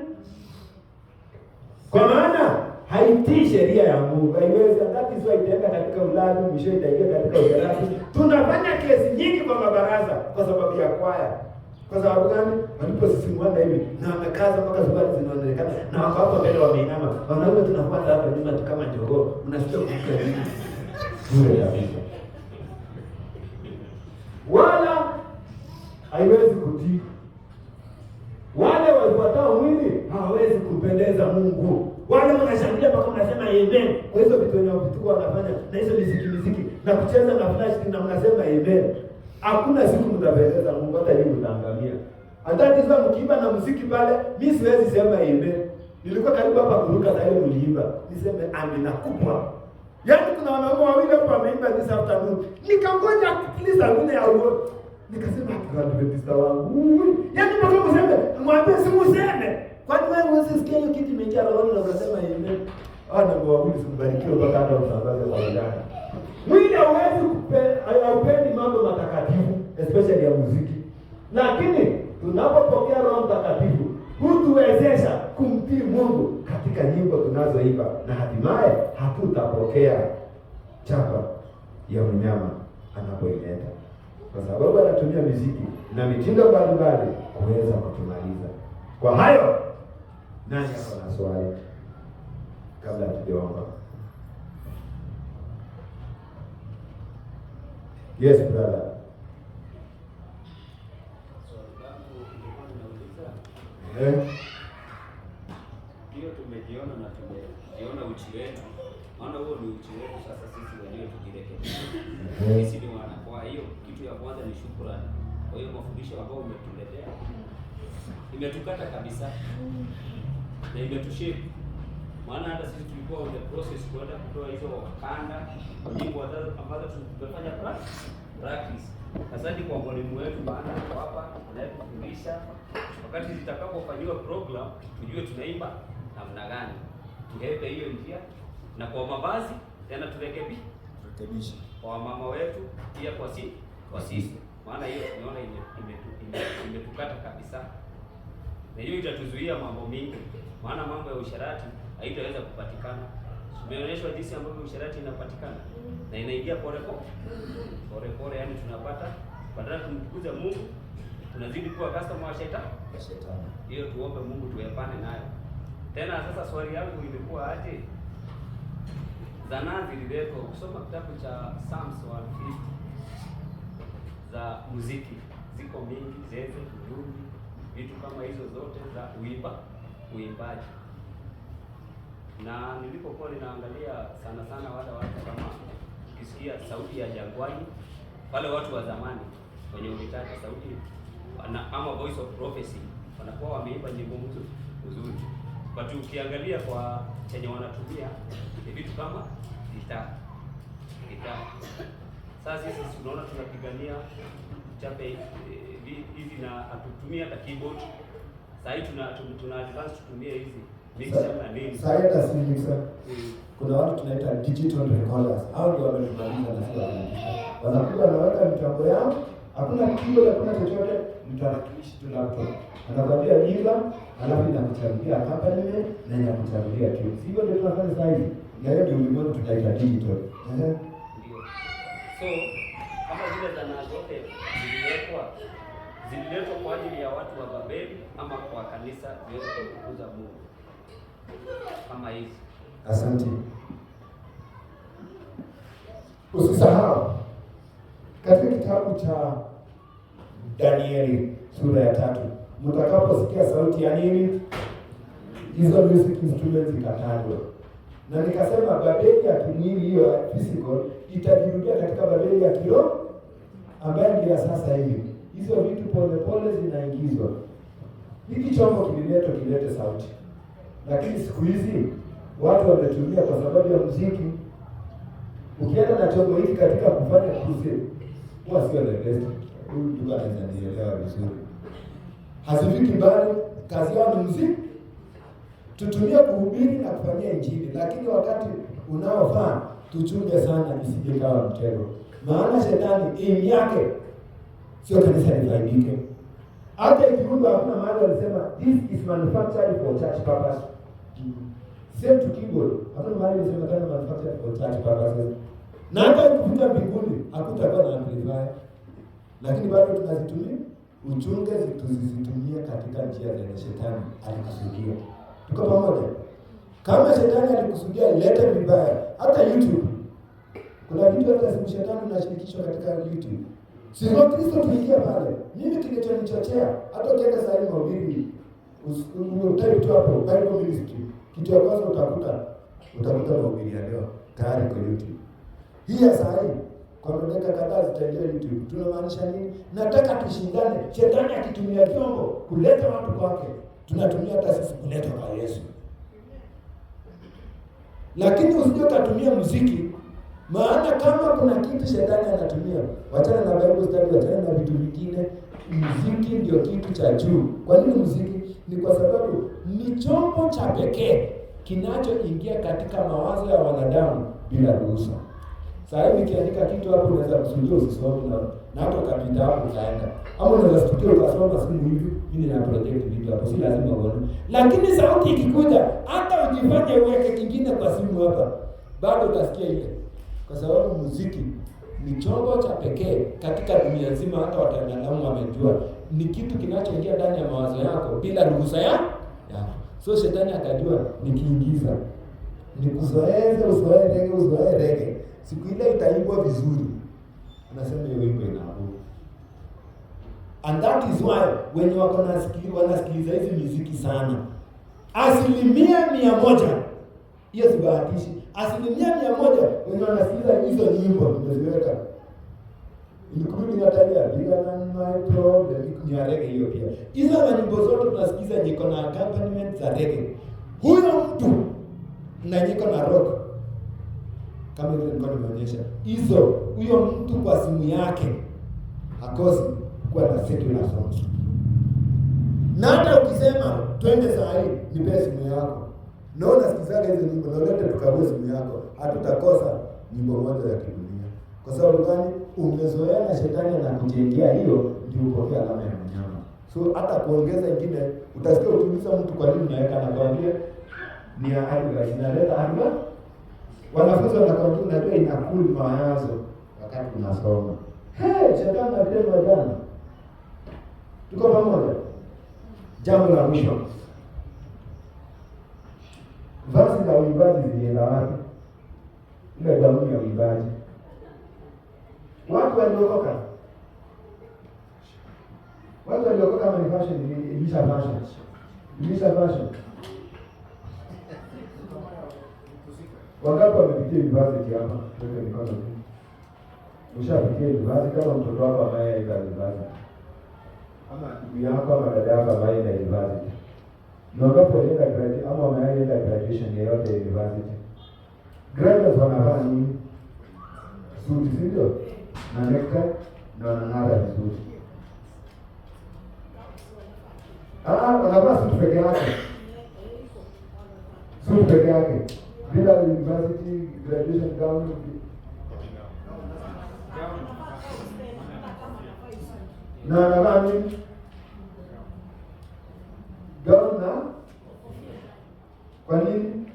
Kwa maana haitii sheria ya Mungu. Haiwezi. That is why itaenda katika ulaji, mwisho itaingia katika ujarati. Tunafanya kesi nyingi kwa mabaraza kwa sababu ya kwaya. Kwa sababu gani? Waliposisimuana hivi na wamekaza mpaka zibali zinaonekana na wako hapo mbele wameinama. Wanaume tunafuata hapa nyuma tu kama jogoo. Unasikia kukuka hivi. Bure kabisa. Wala haiwezi kutii. Wale wafuatao mwili hawawezi kumpendeza Mungu. Wale wanashangilia mpaka mnasema amen. Kwa hizo vitu wenye vituko wanafanya na hizo miziki na kucheza na flash na mnasema amen. Hakuna siku mtapendeza Mungu, hata yeye mtaangamia. Hata hizo mkiimba na muziki pale, mimi siwezi sema amen. Nilikuwa karibu hapa kuruka na ile mliimba. Niseme amina kubwa. Yaani kuna wanaume wawili hapa wameimba this afternoon. Nikangoja please amina ya uo. Nikasema Adventista wangu. Yaani mpaka mseme, mwambie simuseme. Kwani wewe usisikie hiyo kitu imeingia rohoni na unasema amen. Ana mwabudi sikubarikiwa mpaka hata usambaze kwa ndani. Mwili haupendi mambo matakatifu, especially ya muziki. Lakini tunapopokea Roho Mtakatifu, hutuwezesha kumtii Mungu katika nyimbo tunazoimba na hatimaye hatutapokea chapa ya mnyama anapoileta. Kwa sababu anatumia muziki na mitindo mbalimbali kuweza kutumaliza. Kwa hayo, nani hapa na swali kabla hatujaomba? Yes, brother. Hiyo tumejiona na tumejiona uchi wetu. Maana huo ni uchi wetu sasa sisi wenyewe tukirekebisha. Sisi ni wana. Kwa hiyo kitu ya kwanza ni shukrani. Kwa hiyo mafundisho ambayo umetuletea imetukata kabisa. Na imetushape. Maana hata sisi tulikuwa on the process kwenda kutoa hizo kanda nyimbo ambazo tumefanya practice. Asante kwa mwalimu wetu maana hapa anayefundisha wakati zitakapofanywa program tujue tunaimba namna gani. Tuhepe hiyo njia na kwa mavazi tena turekebishe. Kwa mama wetu pia kwa sisi. Maana hiyo tunaona imetukata kabisa. Na hiyo itatuzuia mambo mengi. Maana mambo ya usharati haitaweza kupatikana. Tumeonyeshwa jinsi ambavyo usharati inapatikana na inaingia pole pole, yani tunapata badala tumtukuze Mungu tunazidi kuwa customer wa shetani. Hiyo tuombe Mungu tuepane nayo. Tena sasa swali yangu ilikuwa aje? Zanaa zililetwa kusoma kitabu cha Psalms 150 za muziki ziko mingi, zeze, ujumbe, vitu kama hizo zote za uimbaji. Na nilipokuwa ninaangalia sana wale watu kama ukisikia sauti ya jangwani, wale watu wa zamani wenye ulitaja sauti ama voice of prophecy wanakuwa wameimba nyimbo nzuri. But ukiangalia kwa chenye wanatumia ni vitu kama gitaa. Sasa sisi tunaona tunapigania chape hizi na atutumia hata keyboard. Sasa hivi tuna advance tutumie hizi mixer na nini. Sasa si mixer. Kuna watu tunaita digital recorders. Hao ndio wamemaliza na sio wanakuja wanaweka mitambo yao. Hakuna hakuna keyboard, hakuna chochote, ni tarakilishi tu laptop. Anakwambia iva, alafu inakuchagulia accompaniment na inakuchagulia tu. Sivyo ndio tunafanya sasa hivi. Na hiyo ndio ulimwengu tutaita digital. Ndio. So kama zile zana zote zililetwa kwa ajili ya watu wa Babeli ama kwa kanisa ziweze kukuza Mungu kama hizi. Asante. Usisahau katika kitabu cha Danieli sura ya 3, mtakaposikia sauti ya nini, hizo music instruments zikatajwa. Na nikasema Babeli ya kimwili hiyo physical itajirudia katika Babeli ya kiroho ambayo ndio sasa hivi. Hizo vitu pole zinaingizwa. Hiki chombo kilete sauti. Lakini siku hizi watu wametumia kwa sababu ya muziki. Ukienda na chombo hiki katika kufanya crusade, huwa sio the best. Huyu ndio ananielewa vizuri. Hazifiki mbali, kazi yao ni muziki. Tutumie kuhubiri na kufanyia injili, lakini wakati unaofaa tuchunge sana isije kawa mtego. Maana shetani aim yake sio kanisa lifaidike. Hata ikiunda hakuna mahali walisema this is manufactured for church purpose. Same to keyboard. Hakuna mahali walisema kana manufactured for church purposes. Na hata ukifika mbinguni hakutakuwa na amplifier. Lakini bado tunazitumia, uchunge tuzizitumie katika njia zenye shetani alikusudia. Tuko pamoja? Kama shetani alikusudia ilete vibaya, hata YouTube. Kuna vitu hata simu shetani unashirikishwa katika YouTube. Sio Kristo tulikia pale. Mimi kilichonichochea hata ukienda sasa hivi mahubiri utaita tu hapo Bible ministry. Kitu ya kwanza utakuta mahubiri ya leo tayari kwa YouTube. Hii ya sasa hivi kwa dakika kadhaa zitaingia YouTube. Tunamaanisha nini? Nataka tushindane. Shetani akitumia vyombo kuleta watu kwake, tunatumia hata sisi kuleta kwa Yesu. Lakini usije ukatumia muziki. Maana kama kuna kitu shetani anatumia, wachana na Bible study, wachana na vitu vingine, muziki ndio kitu cha juu. Kwa nini muziki? Ni kwa sababu ni chombo cha pekee kinachoingia katika mawazo ya wanadamu bila ruhusa. Sasa hivi nikiandika kitu hapo unaweza kusudia usisome na hata ukapita hapo utaenda. Au unaweza studio ukasoma simu hivi, mimi nina project video hapo, si lazima uone. Lakini sauti ikikuja, hata ujifanye uweke kingine kwa simu hapa, bado utasikia ile. Kwa sababu muziki ni chombo cha pekee katika dunia nzima, hata wataalamu wamejua ni kitu kinachoingia ndani ya mawazo yako bila ruhusa yako. So shetani akajua nikiingiza uzoee rege. Siku ile itaimbwa vizuri. Unasema hiyo wimbo inaaburu. And that is why when wanasikiliza hizi muziki sana, 100% hiyo sibahatishi. 100% wenye wanasikiliza hizo nyimbo nimeziweka. Including Natalia, bigger than my problem, ni reggae hiyo pia. Hizo nyimbo zote tunasikiza niko na accompaniment za reggae. Huyo mtu na niko na rock. Kama vile nilikuwa nimeonyesha. Huyo mtu kwa simu yake hakosi kuwa na secular songs. Na hata ukisema twende saa hii nipe simu yako. Naona sikizaga hizo nyimbo, na lete tukague simu yako, hatutakosa nyimbo moja ya kidunia. Kwa sababu gani? Umezoea na shetani anakujengea hiyo ndio upokee alama ya mnyama. So hata kuongeza ingine utasikia ukiuliza mtu kwa nini unaweka, na kwambia ni ahadi inaleta anga. Wanafunzi wanakwambia unajua inakuli mawazo wakati unasoma. Shetani anasema jana. Tuko pamoja. Jambo la mwisho. Vazi la uimbaji zilienda wapi? Ile gauni ya uimbaji. Watu waliokoka kama ni fashion, ilisha fashion. Wangapi wamepitia university hapa? Tuweke mikono juu. Ushapitia university kama mtoto wako ambaye anaenda university. Ama ndugu yako ama dada yako ambaye anaenda university. Na wangapi wanaenda graduate ama wameenda graduation yoyote ya university? Graduates wanavaa nini? Suti, sio? Na necktie na wanang'ara vizuri. Wanavaa suti peke yake. Suti peke yake. Bila university graduation gown. Na anavaa nini? Gauni na kwa nini?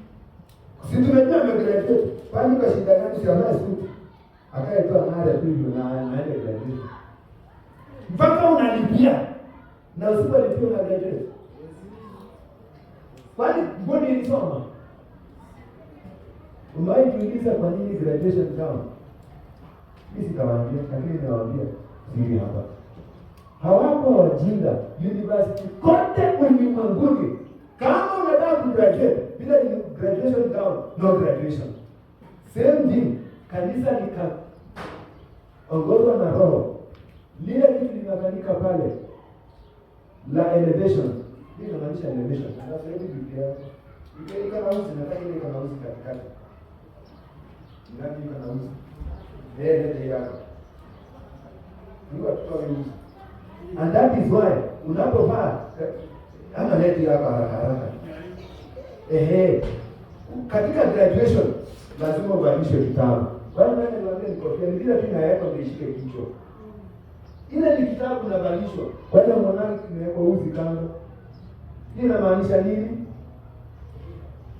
Si tumejua amegraduate. Kwani kwa shida gani si avae suti? Akaitoa nare tu hivyo na anaenda graduate. Mpaka unalipia. Na usipolipia una graduate. Kwani mbona ilisoma? Umewahi kuuliza kwa nini graduation gown? Mimi sitawaambia, lakini nawaambia siri hapa. Hawapo wajinga university kote ulimwenguni. Kama unataka kugraduate bila graduation gown, no graduation. Same thing, kanisa likaongozwa na Roho. Lile kitu linafanyika pale la elevation. Hii inamaanisha elevation. Sasa hivi Biblia ile kanauzi, nataka ile kanauzi katikati. Nani kanauzi? Ndio yako. Ndio tutoe uzi. And that is why unapovaa ama leti hapa haraka. Katika graduation lazima uvalishwe kitabu. Bwana nani niwaambie nikofia bila tu naweka nishike kichwa. Ile ni kitabu unavalishwa. Kwa hiyo mwanangu kimewekwa uzi kando. Hii inamaanisha nini?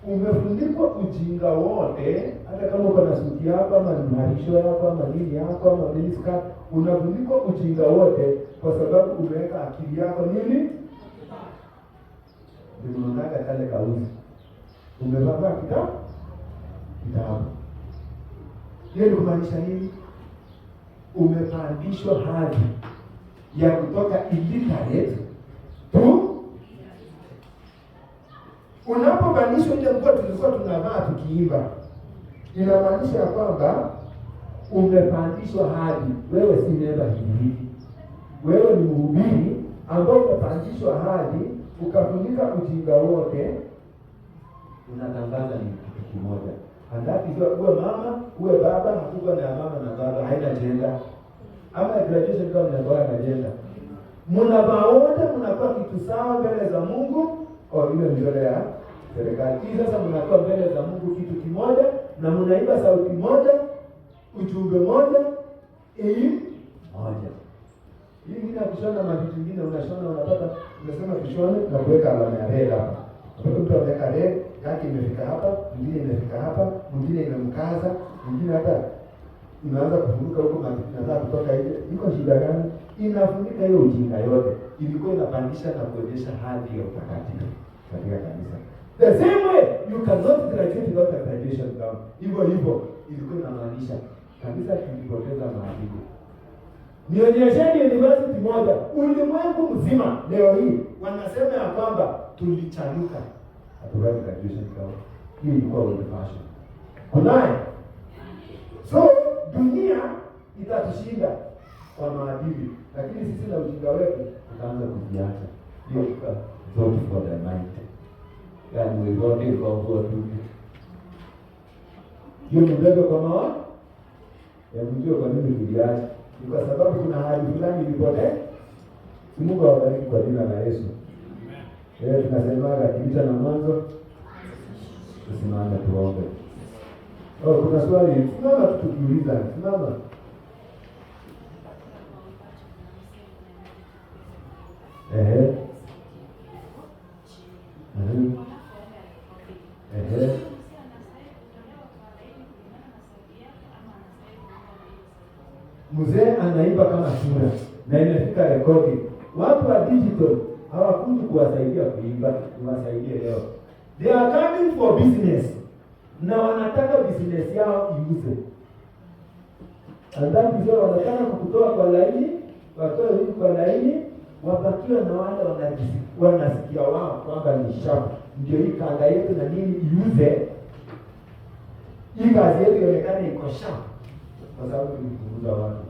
Umefundikwa ujinga wote, hata kama uko na suti yako ama marisho yako ama nini yako ama miniska, unafundikwa ujinga wote kwa sababu umeweka akili yako nini? Unaona kale kauzi. Umevaa kitabu? Hiyo ni kumaanisha nini? Umepandishwa hadhi ya kutoka illiterate tu. Unapovalishwa ile nguo tulikuwa tunavaa tukiimba, inamaanisha kwamba umepandishwa hadhi. Wewe si nenda hivi. Wewe ni mhubiri ambao umepandishwa hadhi, ukafunika ujinga wote, unatangaza ni kitu kimoja. Andapi uwe mama, uwe baba, hakuwa na mama na baba, haina jenda. Ama graduation kama inakuwa na jenda. Mnavaa wote, mnakuwa kitu sawa mbele za Mungu. Ile mbele ya serikali. Hii sasa mnakuwa mbele za Mungu kitu kimoja na mnaimba sauti moja, ujumbe moja, moja. Hii ingine kushona mavitu vingine unashona unapata unasema kushona na kuweka alama ya red hapa. Mtu ameweka red, yake imefika hapa, mwingine imefika hapa, mwingine imemkaza, mwingine hata inaanza kufunguka huko mavitu nataka kutoka nje. Iko shida gani? Inafunika hiyo ujinga yote. Ilikuwa inapandisha na kuonyesha hadhi ya utakatifu katika kanisa. The same way you cannot graduate without a graduation gown. Hivyo ilikuwa inamaanisha kanisa kilipoteza maadili. Nionyesheni university moja ulimwengu mzima leo hii wanasema ya kwamba tulichanuka hatuna graduation gown. Hii ilikuwa old fashion. Kunaye. So dunia itatushinda kwa maadili, lakini sisi na ujinga wetu tutaanza kuziacha. Hiyo vote for the might. Yani we vote for God. Hiyo mbele kwa mawa ya mjio kwa nini tuliacha? Ni kwa sababu kuna hali fulani ilipotea. Mungu awabariki kwa jina la Yesu. Amen. Tunasemaga kiita na mwanzo tusimame tuombe. Kuna swali. Simama tukiuliza. Simama. Mzee anaimba kama shura na imefika rekodi. Watu wa digital hawakuji kuwasaidia kuimba, kuwasaidia leo. They are coming for business. Na wanataka business yao iuze. Andapo ndio wanataka kukutoa kwa laini, watoe hivi kwa laini, wabakiwa na wale wanasikia wao kwamba ni sharp. Ndio hii kanda yetu na nini iuze. Hii kazi yetu ionekane iko sharp. Kwa sababu tulipunguza watu.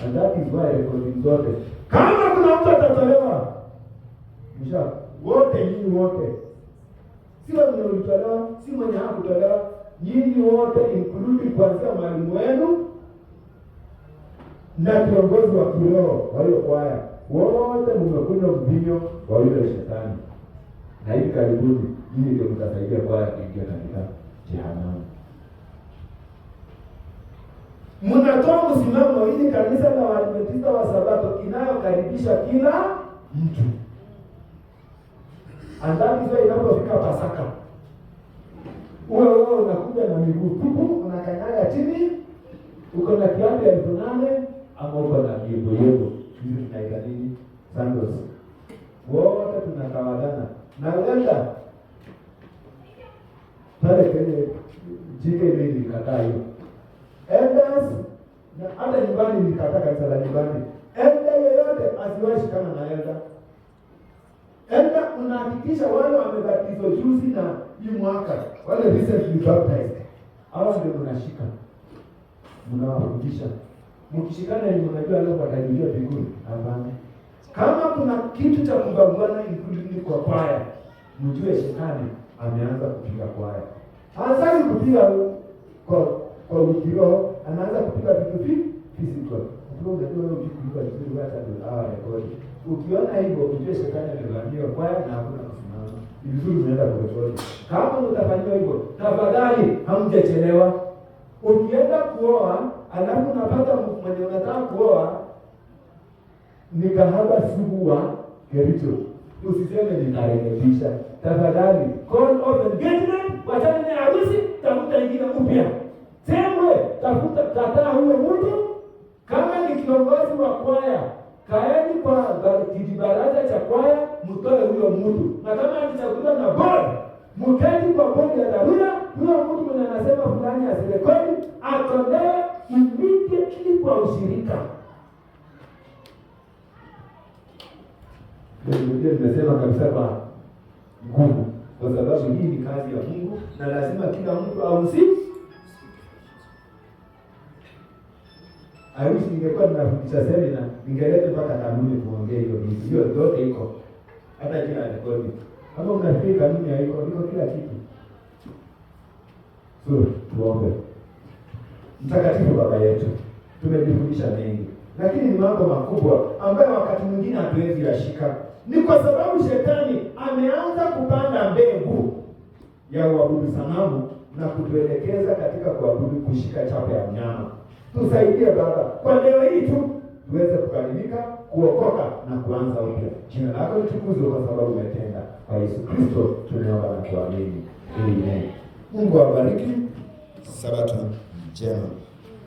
And that is why recording zote. Kama kuna mtu atatolewa, msha wote nyinyi wote. Sio mwenye ulitolewa, si mwenye hakutolewa, nyinyi wote including kuanzia mwalimu wenu na kiongozi wa kiroho wa hiyo kwaya. Wote mmekunywa mvinyo wa yule shetani. Na hivi karibuni nyinyi ndio mtasaidia kwaya kuingia katika jehanamu. Mnatoa msimamo ili kanisa la Waadventista wa Sabato inayo tunakaribisha kila mtu. Andani sasa inapofika Pasaka, wewe unakuja na miguu tupu, unakanyaga chini, uko na kiatu ya 8,000 ama uko na yebo hizi tunaita nini, sandals, wote tunakawadana na uenda pale kwenye jike ile nilikataa hiyo elders, na hata nyumbani nilikataa kanisa la nyumbani. Elder yeyote asiwahi shikana na elder. Elder unahakikisha wale wamebatizwa juzi na hii mwaka, wale recently baptized, hao ndio mnashika, mnawafundisha. Mkishikana ni mnajua leo watajulia mbinguni. Hapana. Kama kuna kitu cha kubaguana including kwa kwaya, mjue shetani ameanza kupiga kwaya. Haanza kupiga kwa ukiro, anaanza kupiga vitu physical. Ndio unajua wewe ukikuwa vizuri hata ndio hawa rekodi. Ukiona hivyo ujue shetani amevamia kwaya na hakuna kusimama. Ni vizuri unaenda kwa rekodi. Kama utafanywa hivyo, tafadhali hamjachelewa. Ukienda kuoa, alafu unapata mwenye unataka kuoa ni kahaba sugu wa Kericho, usiseme nitarekebisha. Tafadhali call off engagement, wachana na harusi, tafuta ingine upya. Semwe, tafuta kataa huyo mtu. Kama ni kiongozi wa kwaya, kaeni kwa kijibaraza cha kwaya, mtoe huyo mtu. Na kama alichaguliwa na board, mketi kwa bodi ya dharura, huyo mtu mwenye anasema fulani asirekodi, atolewe immediately kwa ushirika. Ndio nimesema kabisa kwa nguvu, kwa sababu hii ni kazi ya Mungu na lazima kila mtu ahusike. I wish ningekuwa ninafundisha semina, ningeleta mpaka kanuni kuongea hiyo hivi. Hiyo yote iko. Hata kila rekodi. Kama unafikiri kanuni haiko, iko kila kitu. So, tuombe. Mtakatifu Baba yetu, tumejifundisha mengi, lakini ni mambo makubwa ambayo wakati mwingine hatuwezi yashika. Ni kwa sababu shetani ameanza kupanda mbegu ya uabudu sanamu na kutuelekeza katika kuabudu, kushika chapa ya mnyama. Tusaidie Baba, kwa leo hii tu tuweze kukaribika, kuokoka na kuanza upya. Jina lako litukuzwe kwa sababu umetenda. Kwa Yesu Kristo tunaomba na kuamini. Amen. Mungu awabariki. Sabato njema.